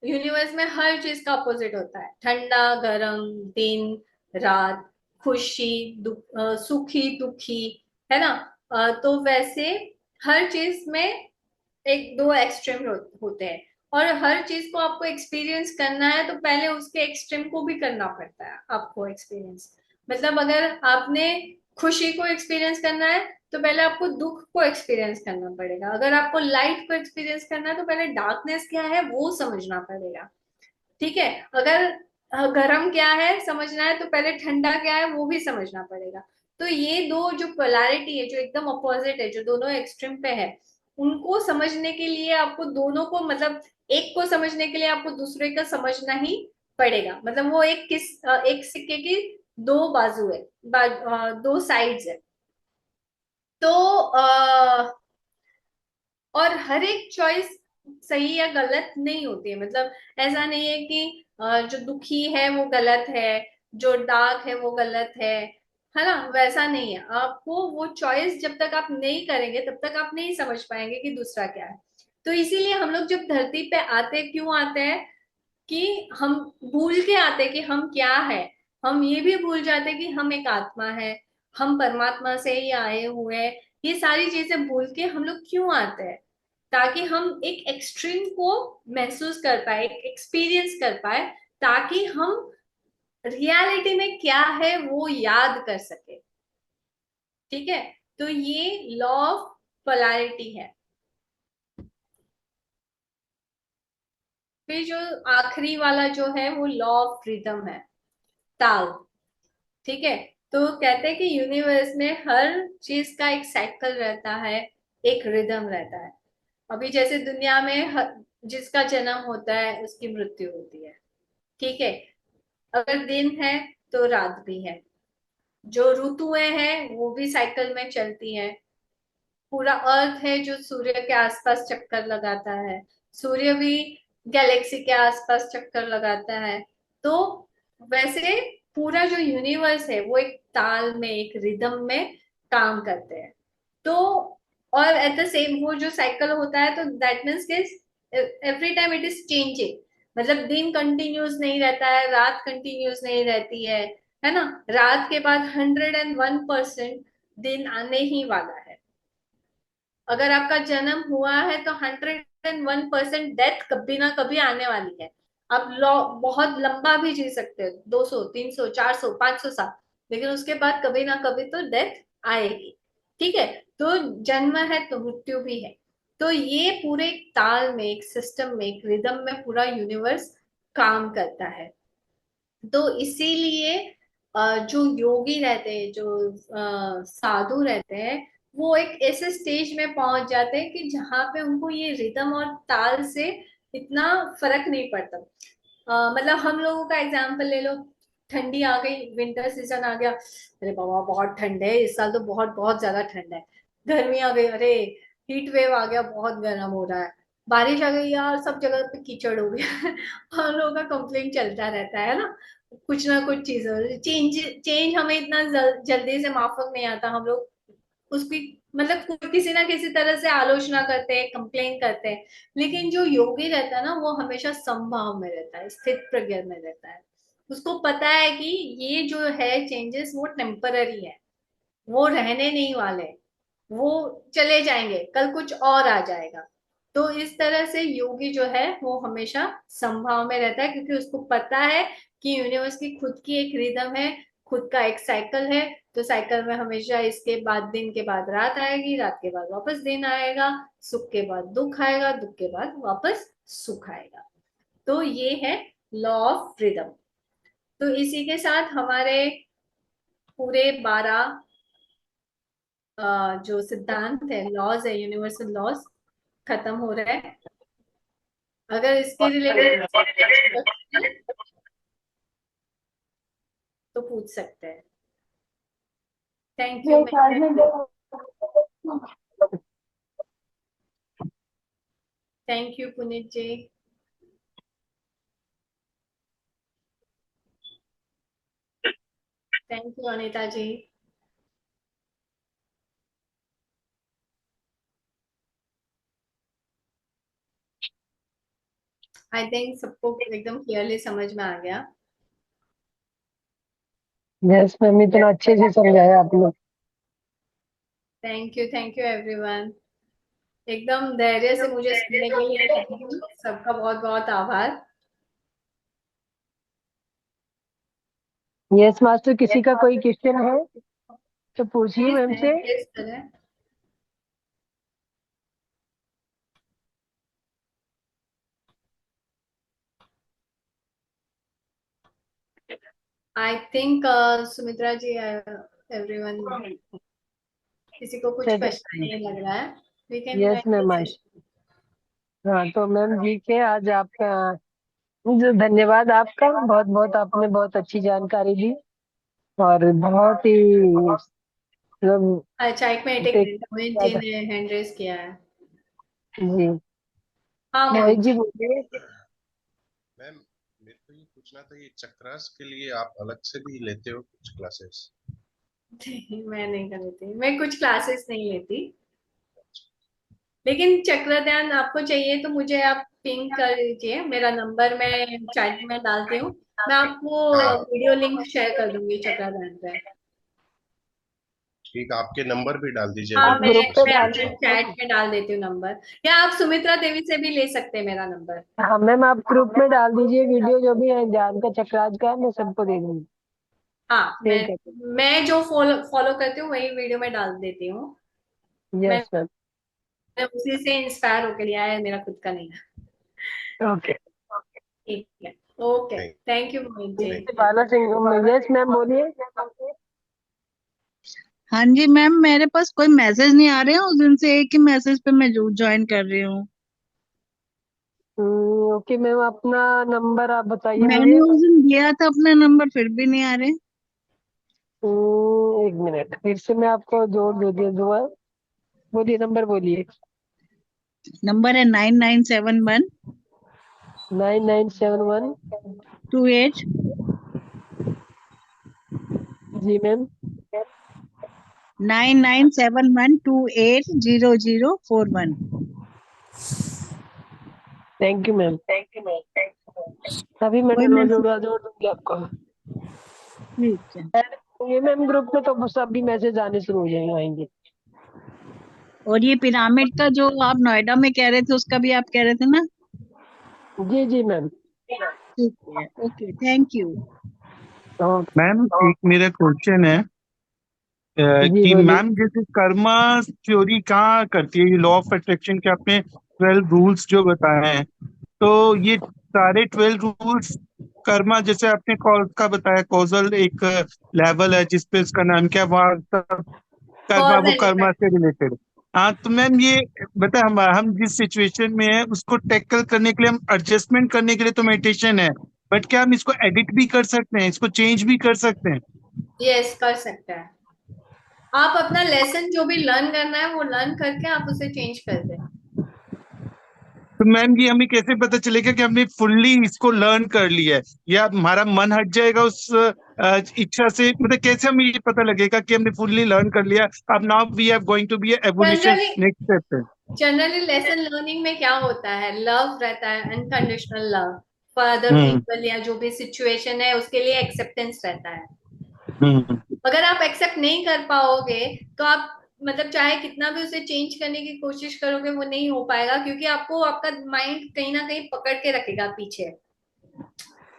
यूनिवर्स में हर चीज का अपोजिट होता है, ठंडा गरम, दिन रात, खुशी सुखी दुखी, है ना। तो वैसे हर चीज में एक दो एक्सट्रीम होते हैं और हर चीज को आपको एक्सपीरियंस करना है तो पहले उसके एक्सट्रीम को भी करना पड़ता है आपको एक्सपीरियंस। मतलब अगर आपने खुशी को एक्सपीरियंस करना है तो पहले आपको दुख को एक्सपीरियंस करना पड़ेगा। अगर आपको लाइट को एक्सपीरियंस करना है तो पहले डार्कनेस क्या है वो समझना पड़ेगा। ठीक है, अगर गर्म क्या है समझना है तो पहले ठंडा क्या है वो भी समझना पड़ेगा। तो ये दो जो पोलैरिटी है, जो एकदम अपोजिट है, जो दोनों एक्सट्रीम पे है, उनको समझने के लिए आपको दोनों को, मतलब एक को समझने के लिए आपको दूसरे का समझना ही पड़ेगा। मतलब वो एक सिक्के की दो बाजू है, दो साइड्स है। तो और हर एक चॉइस सही या गलत नहीं होती है। मतलब ऐसा नहीं है कि जो दुखी है वो गलत है, जो डार्क है वो गलत है ना। वैसा नहीं है। आपको वो चॉइस जब तक आप नहीं करेंगे तब तक आप नहीं समझ पाएंगे कि दूसरा क्या है। तो इसीलिए हम लोग जब धरती पे आते क्यों आते हैं, कि हम भूल के आते कि हम क्या है। हम ये भी भूल जाते कि हम एक आत्मा है, हम परमात्मा से ही आए हुए हैं। ये सारी चीजें भूल के हम लोग क्यों आते हैं, ताकि हम एक एक्सट्रीम को महसूस कर पाए, एक एक्सपीरियंस कर पाए, ताकि हम रियलिटी में क्या है वो याद कर सके। ठीक है, तो ये लॉ ऑफ पोलैरिटी है। फिर जो आखिरी वाला जो है वो लॉ ऑफ रिदम है, ताल। ठीक है, तो कहते हैं कि यूनिवर्स में हर चीज का एक साइकिल रहता है, एक रिदम रहता है। अभी जैसे दुनिया में जिसका जन्म होता है उसकी मृत्यु होती है। ठीक है, अगर दिन है तो रात भी है, जो ऋतुएं हैं वो भी साइकिल में चलती हैं। पूरा अर्थ है जो सूर्य के आसपास चक्कर लगाता है, सूर्य भी गैलेक्सी के आसपास चक्कर लगाता है। तो वैसे पूरा जो यूनिवर्स है वो एक ताल में, एक रिदम में काम करते हैं। तो और एट द सेम वो जो साइकिल होता है, तो that means every time it is changing. मतलब दिन कंटिन्यूस नहीं रहता है, रात कंटिन्यूस नहीं रहती है ना। रात के बाद 101% दिन आने ही वाला है। अगर आपका जन्म हुआ है तो 101% डेथ कभी ना कभी आने वाली है। आप बहुत लंबा भी जी सकते हो, 200, 300, 400, 500 साल, लेकिन उसके बाद कभी ना कभी तो डेथ आएगी। ठीक है। तो जन्म है तो मृत्यु भी है। तो ये पूरे एक ताल में, एक सिस्टम में, एक रिदम में पूरा यूनिवर्स काम करता है। तो इसीलिए जो योगी रहते हैं, जो साधु रहते हैं, वो एक ऐसे स्टेज में पहुंच जाते हैं कि जहाँ पे उनको ये रिदम और ताल से इतना फर्क नहीं पड़ता। मतलब हम लोगों का एग्जाम्पल ले लो, ठंडी आ गई, विंटर सीजन आ गया, अरे बाबा बहुत ठंड है इस साल, तो बहुत बहुत ज्यादा ठंड है। गर्मी आ गई, अरे हीट वेव आ गया, बहुत गर्म हो रहा है। बारिश आ गई, यार सब जगह पे कीचड़ हो गया। हम लोगों का कंप्लेंट चलता रहता है ना, कुछ ना कुछ चीज। चेंज चेंज हमें इतना जल्दी से माफक नहीं आता। हम लोग उसकी मतलब किसी ना किसी तरह से आलोचना करते हैं, कंप्लेन करते हैं। लेकिन जो योगी रहता है ना, वो हमेशा समभाव में रहता है, स्थित प्रज्ञ में रहता है। उसको पता है कि ये जो है चेंजेस वो टेम्पररी है, वो रहने नहीं वाले, वो चले जाएंगे, कल कुछ और आ जाएगा। तो इस तरह से योगी जो है वो हमेशा समभाव में रहता है, क्योंकि उसको पता है कि यूनिवर्स की खुद की एक रिदम है, खुद का एक साइकिल है। तो साइकिल में हमेशा इसके बाद, दिन के बाद रात आएगी, रात के बाद वापस दिन आएगा, सुख के बाद दुख आएगा, दुख के बाद वापस सुख आएगा। तो ये है लॉ ऑफ रिदम। तो इसी के साथ हमारे पूरे 12 जो सिद्धांत है, लॉज है, यूनिवर्सल लॉज, खत्म हो रहा है। अगर इसके रिलेटेड तो पूछ सकते हैं। Thank you. Thank you Puneet ji. Thank you Anita ji. I think सबको एकदम क्लियरली समझ में आ गया। यस मैम, इतना अच्छे से समझाया आप लोग। Thank you everyone. एकदम धैर्य से मुझे सुनने के लिए thank you। सबका बहुत बहुत आभार। यस मास्टर, किसी का कोई क्वेश्चन है तो पूछिए मैम से। इस तरह I think Sumitra ji, everyone, किसी को कुछ क्वेश्चन नहीं लग रहा है। We can yes ma'am. हाँ तो मैम जी के आज आपका जो धन्यवाद आपका, बहुत बहुत, आपने बहुत अच्छी जानकारी दी और बहुत ही मतलब अच्छा, एक मिनट, एक मिनट, मोहित जी ने हैंड रेज किया है। जी। हाँ मोहित मोहित जी बोलिए। मैम, मेरे को ये पूछना था, ये चक्रास के लिए आप अलग से भी लेते हो कुछ क्लासेस? जी। मैं नहीं कर लेती, मैं कुछ क्लासेस नहीं लेती। लेकिन चक्र ध्यान आपको चाहिए तो मुझे आप पिंक कर दीजिए, मेरा नंबर मैं चैट में डालती हूँ। मैं आपको वीडियो लिंक शेयर कर दूंगी चक्र ध्यान पे। ठीक, आपके नंबर भी डाल दीजिए हाँ, अगर मैं कुछ ग्रुप पे मैं डाल अपने सकते हैं। चैट में डाल देती हूँ नंबर, या आप सुमित्रा देवी से भी ले सकते हैं मेरा नंबर। हाँ मैम, आप ग्रुप में डाल दीजिए वीडियो, जो भी है ध्यान का चक्राज का है, मैं सबको दे दूंगी। हाँ, ठीक है। मैं जो फॉलो फॉलो करती हूँ वही वीडियो में डाल देती हूँ। Yes ma'am. मैं उसी से इंस्पायर होकर लिया है, मेरा खुद का नहीं है। ओके। ठीक है। ओके। नहीं, थैंक यू मोहित जी। नहीं। बाला सिंह, यस मैम बोलिए। हाँ जी मैम, मेरे पास कोई मैसेज नहीं आ रहे हैं, उस दिन से एक ही मैसेज पे मैं ज्वाइन कर रही हूँ। ओके मैम, अपना नंबर आप बताइए मैंने मुझे। उस दिन दिया था अपना नंबर, फिर भी नहीं आ रहे। एक मिनट, फिर से मैं आपको जोड़ दूंगा। बोलिए, नंबर बोलिए। नंबर है 9971 9971। 28 जी मैम। 9971280041। Thank you ma'am. अभी मैं कोई मैसेज? जोड़ दूंगी आपको। ठीक है। ये मैम ग्रुप में तो सभी मैसेज आने शुरू हो जाएंगे, आएंगे। और ये पिरामिड का जो आप नोएडा में कह रहे थे, उसका भी आप कह रहे थे ना? जी जी मैम। ठीक है, ओके, थैंक यू। मैम एक मेरा क्वेश्चन है जी कि बोलिए। मैम जैसे कर्मा थ्योरी कहाँ करती है, ये लॉ ऑफ अट्रैक्शन के आपने 12 रूल्स जो बताए हैं, तो ये सारे 12 रूल्स कर्मा, जैसे आपने कॉज का बताया, कॉजल एक लेवल है जिसपे उसका नाम क्या है, वहाँ सब कर्मा, कॉज वो एंड कर्मा इफेक्ट। से रिलेटेड। हाँ तो मैम ये बता, हम जिस सिचुएशन में है उसको टैकल करने के लिए, हम एडजस्टमेंट करने के लिए तो मेडिटेशन है, बट क्या हम इसको एडिट भी कर सकते हैं, इसको चेंज भी कर सकते हैं? यस, कर सकते हैं। आप अपना लेसन जो भी लर्न करना है वो लर्न करके आप उसे चेंज कर दें। तो मैम ये हमें कैसे पता चलेगा कि हमने फुल्ली इसको लर्न कर लिया है, या हमारा मन हट जाएगा उस इच्छा से, मतलब कैसे हमें ये पता लगेगा कि हमने फुल्ली लर्न कर लिया, अब now we are going to be evolution, generally next step पे? लेसन लर्निंग में क्या होता है, लव रहता है, unconditional love for other hmm people, या जो भी सिचुएशन है उसके लिए एक्सेप्टेंस रहता है। हम्म अगर आप एक्सेप्ट नहीं कर पाओगे तो आप मतलब चाहे कितना भी उसे चेंज करने की कोशिश करोगे वो नहीं हो पाएगा, क्योंकि आपको आपका माइंड कहीं ना कहीं पकड़ के रखेगा पीछे।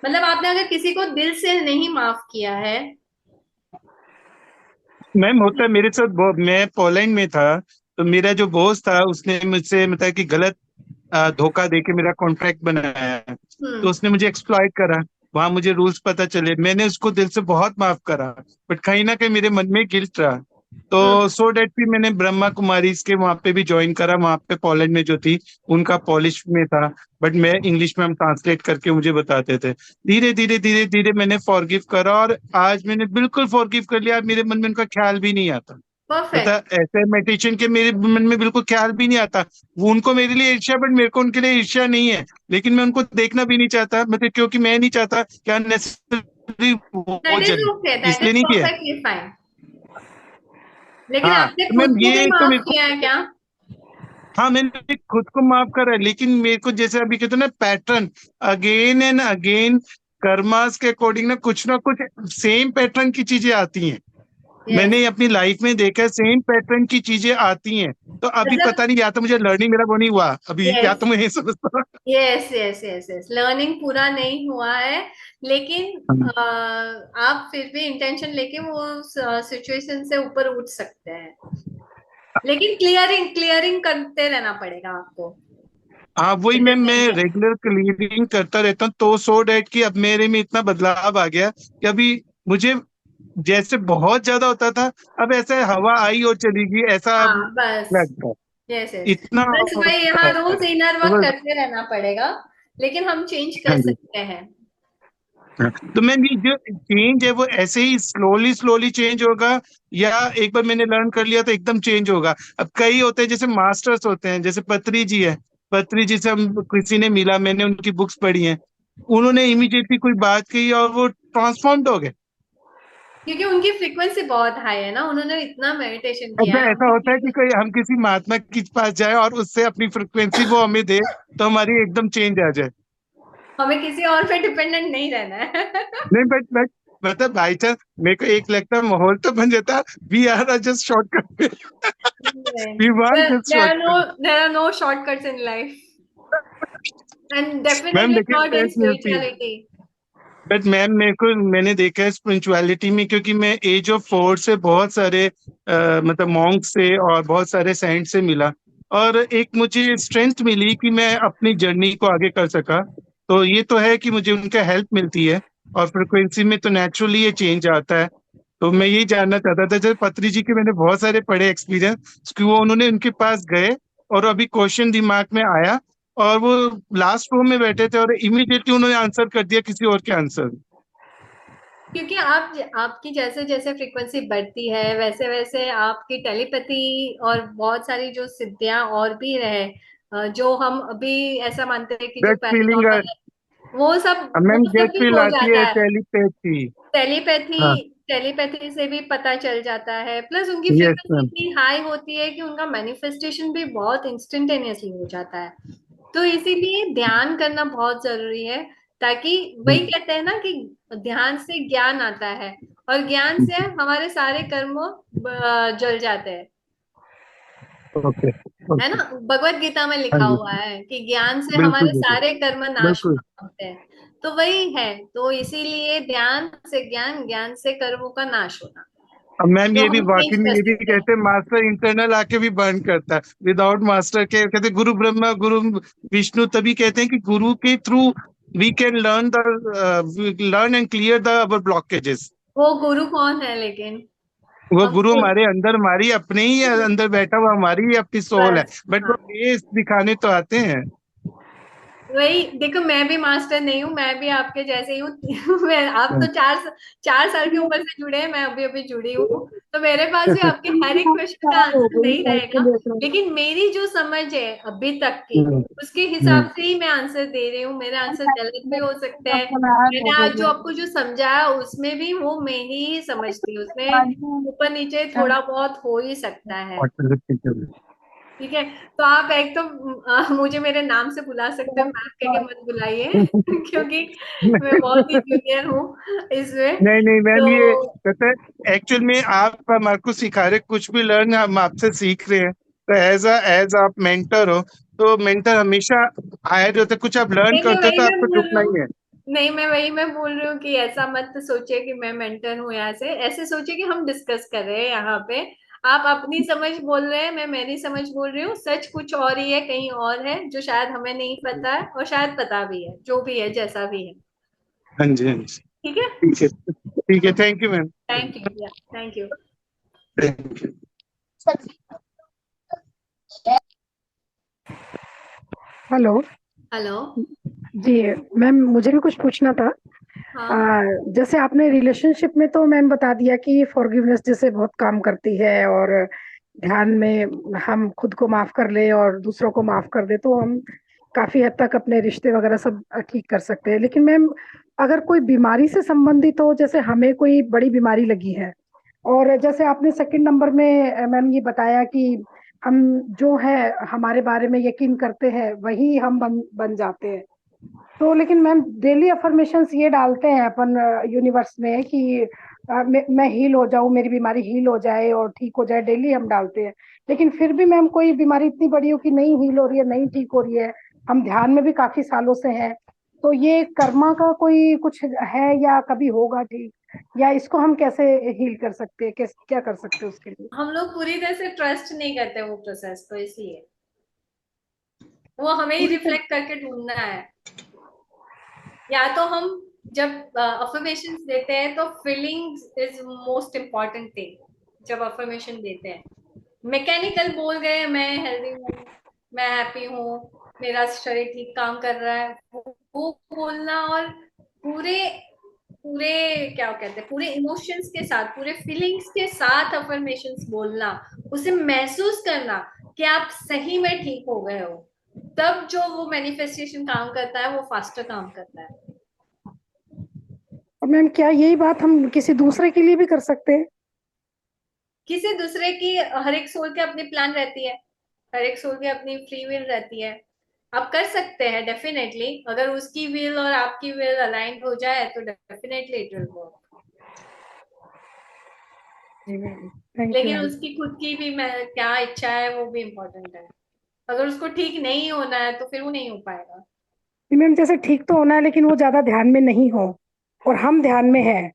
मतलब आपने अगर किसी को दिल से नहीं माफ किया है। मैम होता है मेरे साथ, मैं पोलैंड में था, तो मेरा जो बॉस था उसने मुझसे मतलब कि गलत धोखा देके मेरा कॉन्ट्रैक्ट बनाया, तो उसने मुझे एक्सप्लॉइट करा। वहां मुझे रूल्स पता चले, मैंने उसको दिल से बहुत माफ करा, बट कहीं ना कहीं मेरे मन में गिल्ट रहा। तो सो डेट भी मैंने ब्रह्मा कुमारी के वहां पे भी ज्वाइन करा, वहां पे पोलैंड में जो थी उनका पॉलिश में था, बट मैं इंग्लिश में हम ट्रांसलेट करके मुझे बताते थे। धीरे धीरे धीरे धीरे मैंने फॉरगिव करा, और आज मैंने बिल्कुल फॉरगिव कर लिया, मेरे मन में उनका ख्याल भी नहीं आता। पता परफेक्ट। ऐसे मेडिटेशन के मेरे मन में बिल्कुल ख्याल भी नहीं आता। वो उनको मेरे लिए ईर्ष्या, बट मेरे को उनके लिए ईर्ष्या नहीं है, लेकिन मैं उनको देखना भी नहीं चाहता, मतलब क्योंकि मैं नहीं चाहता कि अननेसेसरी वो दैट इज जले, ओके, दैट इज इसलिए नहीं किया। Perfectly fine. लेकिन हाँ आपने तो खुद मैम को भी ये तो माफ मेरे को, किया है क्या? हाँ मैंने खुद को माफ करा है, लेकिन मेरे को जैसे अभी कहते हैं ना pattern, again and again karmas के अकॉर्डिंग ना कुछ सेम पैटर्न की चीजें आती हैं। यस। मैंने अपनी लाइफ में देखा है सेम पैटर्न की चीजें आती हैं, तो अभी मतलब पता नहीं, या तो मुझे लर्निंग मेरा वो नहीं हुआ अभी, या यस तो मैं ये समझता हूँ। Yes yes yes yes, learning पूरा नहीं हुआ है, लेकिन आप फिर भी इंटेंशन लेके वो सिचुएशन से ऊपर उठ सकते हैं, लेकिन क्लियरिंग क्लियरिंग करते रहना पड़ेगा आपको। हाँ वही मैम, मैं अंडरस्टैंडिंग। रेगुलर क्लीनिंग करता रहता हूँ, तो सो डैट कि अब मेरे में इतना बदलाव आ गया कि अभी मुझे जैसे बहुत ज्यादा होता था, अब ऐसे हवा आई और चली गई ऐसा अब हाँ बस। लगता है, यस यस। इतना बस वही, होता हाँ, है। रोज इनर तो वर्क बस, करते रहना पड़ेगा, लेकिन हम चेंज हाँ कर जी, सकते हैं। हाँ। तो मैम ये जो चेंज है वो ऐसे ही स्लोली स्लोली चेंज होगा, या एक बार मैंने लर्न कर लिया तो एकदम चेंज होगा? अब कई होते हैं जैसे मास्टर्स होते हैं, जैसे पत्री जी है, पत्री जी से हम किसी ने मिला, मैंने उनकी बुक्स पढ़ी हैं, उन्होंने इमीडिएटली कोई बात कही और वो ट्रांसफॉर्म्ड हो गए। क्योंकि उनकी फ्रीक्वेंसी बहुत हाई है ना, उन्होंने इतना मेडिटेशन किया अच्छा है, ऐसा उनकी होता है कि कोई, फ्रीक्वेंसी। हम किसी महात्मा के पास जाए और उससे अपनी फ्रिक्वेंसी वो हमें दे, तो हमारी एकदम चेंज आ जाए? हमें किसी और पे डिपेंडेंट नहीं रहना है। नहीं बट मतलब बाई चांस मेरे को एक लगता है माहौल तो बन जाता, we are just shortcut, we want just there are shortcut. no there are no shortcuts in life, and ma'am definitely लेकिन not in टेस्ट मिलती है, spirituality. बट मैम मेरे को, मैंने देखा है स्पिरिचुअलिटी में, क्योंकि मैं एज ऑफ 4 से बहुत सारे मतलब मॉन्क से और बहुत सारे सेंट से मिला, और एक मुझे स्ट्रेंथ मिली कि मैं अपनी जर्नी को आगे कर सका। तो ये तो है कि मुझे उनका हेल्प मिलती है, और फ्रिक्वेंसी में तो नेचुरली ये चेंज आता है। तो मैं यही जानना चाहता था, जैसे पत्री जी के मैंने बहुत सारे पढ़े एक्सपीरियंस कि वो उन्होंने उनके पास गए, और अभी क्वेश्चन दिमाग में आया, और वो लास्ट रो में बैठे थे और इमीडिएटली उन्होंने आंसर कर दिया किसी और के आंसर। क्योंकि आपकी जैसे जैसे फ्रीक्वेंसी बढ़ती है वैसे वैसे आपकी टेलीपैथी और बहुत सारी जो सिद्धियां और भी रहे, जो हम अभी ऐसा मानते हैं कि जो गट फीलिंग, पैरानॉर्मल है वो मैम सब गट भी फील हो आती जाता है, है। टेलीपैथी। टेलीपैथी हाँ, टेलीपैथी से भी पता चल जाता है, प्लस उनकी यस फ्रीक्वेंसी मैम। इतनी हाई होती है कि उनका मैनिफेस्टेशन भी बहुत इंस्टेंटेनियसली हो जाता है। तो इसीलिए ध्यान करना बहुत जरूरी है, ताकि वही कहते हैं ना कि ध्यान से ज्ञान आता है, और ज्ञान से हमारे सारे कर्म जल जाते हैं। ओके है ओके। ना, भगवत गीता में हाँ लिखा जी, हुआ है कि ज्ञान से बिल्कुल हमारे बिल्कुल सारे कर्म नाश बिल्कुल। होते हैं। तो वही है, तो इसीलिए ध्यान से ज्ञान, ज्ञान से कर्मों का नाश होना, अब मैम जो ये भी हम वाकई चेंज में कर ये भी सकते हैं। कहते हैं, मास्टर इंटरनल आके भी बर्न करता है, विदाउट मास्टर के कहते हैं गुरु ब्रह्मा गुरु विष्णु, तभी कहते हैं कि गुरु के through we can learn and clear the our blockages. वो गुरु कौन है लेकिन? वो हम गुरु खुद। हमारे अंदर, हमारी अपने ही अंदर बैठा हुआ, हमारी ही अपनी सोल है, बस। बट वो हाँ, फेस दिखाने तो आते हैं। वही देखो, मैं भी मास्टर नहीं हूँ, मैं भी आपके जैसे ही हूँ। आप तो 4 साल की उम्र से जुड़े हैं, मैं अभी अभी जुड़ी हूँ। तो मेरे पास भी आपके हर एक क्वेश्चन का आंसर नहीं रहेगा, लेकिन मेरी जो समझ है अभी तक की, उसके हिसाब से ही मैं आंसर दे रही हूँ। मेरे आंसर गलत भी हो सकते हैं। मैंने आज जो आपको जो समझाया उसमें भी वो मैं ही समझती हूँ, उसमें ऊपर नीचे थोड़ा बहुत हो ही सकता है। ठीक है, तो आप एक तो मुझे मेरे नाम से बुला सकते हैं, मैम कह के मत बुलाइए। क्योंकि मैं बहुत ही जूनियर हूँ इसमें। नहीं नहीं मैम, ये तो पता है एक्चुअल में आप हमारे को सिखा रहे, कुछ भी लर्न हम आपसे सीख रहे हैं, तो एज आप मेंटर हो, तो मेंटर हमेशा हायर होते, कुछ आप लर्न नहीं, मैं करते हो वही तो मैं आपको बोल रही झुकना हूँ। ही है। नहीं, मैं बोल रही हूँ कि ऐसा मत सोचिए कि मैं मेंटर हूँ यहाँ से, ऐसे सोचिए कि हम डिस्कस कर रहे हैं यहाँ पे। आप अपनी समझ बोल रहे हैं, मैं मेरी समझ बोल रही हूँ, सच कुछ और ही है, कहीं और है जो शायद हमें नहीं पता है, और शायद पता भी है, जो भी है जैसा भी है। हाँ जी हाँ जी। ठीक है। ठीक है ठीक है, thank you ma'am. Thank you, thank you. Thank you. Hello. Hello. जी मैम, मुझे भी कुछ पूछना था। हाँ। जैसे आपने रिलेशनशिप में तो मैम बता दिया कि फॉरगिवनेस जैसे बहुत काम करती है, और ध्यान में हम खुद को माफ कर ले और दूसरों को माफ कर दे तो हम काफी हद तक अपने रिश्ते वगैरह सब ठीक कर सकते हैं। लेकिन मैम, अगर कोई बीमारी से संबंधित हो, जैसे हमें कोई बड़ी बीमारी लगी है, और जैसे आपने सेकंड नंबर में मैम ये बताया कि हम जो है हमारे बारे में यकीन करते हैं वही हम बन जाते हैं। तो लेकिन मैम डेली अफर्मेशंस ये डालते हैं अपन यूनिवर्स में कि मैं हील हो जाऊं, मेरी बीमारी हील हो जाए और ठीक हो जाए, डेली हम डालते हैं। लेकिन फिर भी मैम कोई बीमारी इतनी बड़ी हो कि नहीं हील हो रही है, नहीं ठीक हो रही है, हम ध्यान में भी काफी सालों से हैं, तो ये कर्मा का कोई कुछ है या कभी होगा ठीक, या इसको हम कैसे हील कर सकते हैं, कैसे क्या कर सकते हैं उसके लिए? हम लोग पूरी तरह से ट्रस्ट नहीं करते वो प्रोसेस को, इसलिए वो हमें ही पूरी तरह। रिफ्लेक्ट करके ढूंढना है। या तो हम जब अफर्मेशन देते हैं तो feelings is most important thing. जब अफर्मेशन देते हैं, मैकेनिकल बोल गए मैं हेल्दी हूँ, मैं हैप्पी हूँ, मेरा शरीर ठीक काम कर रहा है, वो बोलना, और पूरे पूरे क्या कहते हैं, पूरे इमोशंस के साथ, पूरे फीलिंग्स के साथ अफर्मेशंस बोलना, उसे महसूस करना कि आप सही में ठीक हो गए हो, तब जो वो मैनिफेस्टेशन काम करता है वो फास्टर काम करता है। और मैम क्या यही बात हम किसी दूसरे के लिए भी कर सकते हैं? किसी दूसरे की, हर एक सोल के अपनी प्लान रहती है, हर एक सोल की अपनी फ्री विल रहती है। आप कर सकते हैं डेफिनेटली, अगर उसकी विल और आपकी विल अलाइन हो जाए तो definitely it will work. Thank you लेकिन मैम। उसकी खुद की भी क्या इच्छा है वो भी इम्पोर्टेंट है। अगर उसको ठीक नहीं होना है तो फिर वो नहीं हो पाएगा। मैम जैसे ठीक तो होना है लेकिन वो ज्यादा ध्यान में नहीं हो, और हम ध्यान में हैं, हाँ,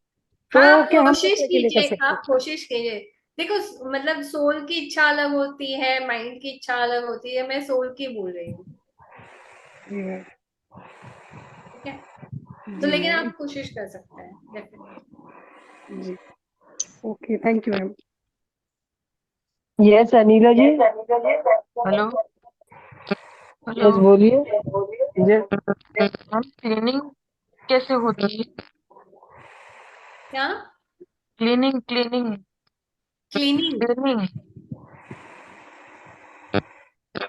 तो आप क्या हम कोशिश कैसे के लिए कर कीजिए, सकते आप कोशिश कीजिए। देखो, मतलब सोल की इच्छा अलग होती है, माइंड की इच्छा अलग होती है, मैं सोल की बोल रही हूँ। हैं? ठीक है, तो जी लेकिन मैम। आप कोशिश कर सकते हैं डेफिनेटली। जी। Okay, thank you ma'am. Yes Anila ji. Hello hello. Yes बोलिए। यस। हम ट्रेनिंग कैसे होती है? क्या? Cleaning cleaning cleaning. क्लीनिंग।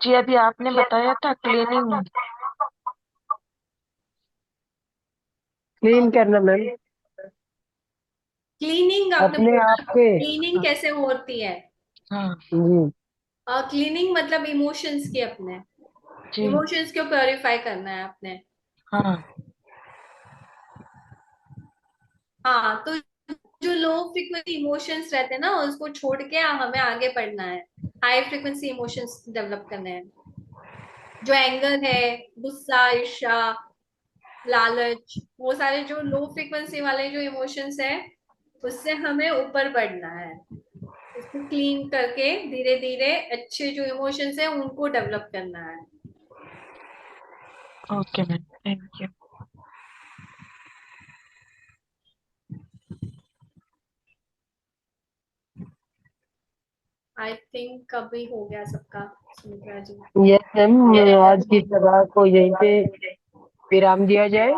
जी अभी आपने बताया था क्लीनिंग। क्लीन करना मैम क्लीनिंग आपने अपने बोला, आप के। क्लीनिंग कैसे होती है? हाँ जी क्लीनिंग मतलब इमोशंस की, अपने जी इमोशंस को प्योरीफाई करना है अपने। हाँ हाँ, तो जो लो फ्रीक्वेंसी इमोशंस रहते हैं ना, उसको छोड़ के हमें आगे बढ़ना है, हाई फ्रीक्वेंसी इमोशंस डेवलप करने हैं। जो एंगर है, गुस्सा, ईर्ष्या, लालच, वो सारे जो लो फ्रीक्वेंसी वाले जो इमोशंस है, उससे हमें ऊपर बढ़ना है। उसको क्लीन करके धीरे धीरे अच्छे जो इमोशंस है उनको डेवलप करना है। Okay ma'am, thank you. I think अभी हो गया सबका, सुमित्रा जी। यस मैम, आज की सभा को यहीं पे विराम दिया जाए।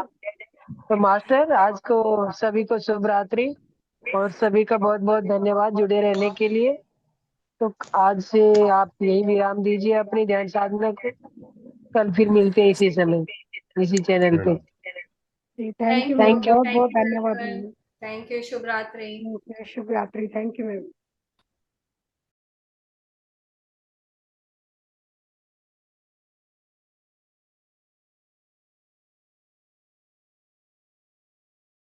तो मास्टर, आज को सभी को शुभ रात्रि और सभी का बहुत बहुत धन्यवाद जुड़े रहने के लिए। तो आज से आप यही विराम दीजिए अपनी ध्यान साधना को। कल फिर मिलते हैं इसी समय, इसी चैनल पे। Thank you ma'am, thank you. बहुत बहुत धन्यवाद मैम। थैंक यू, शुभ रात्रि। शुभ रात्रि, थैंक यू मैम।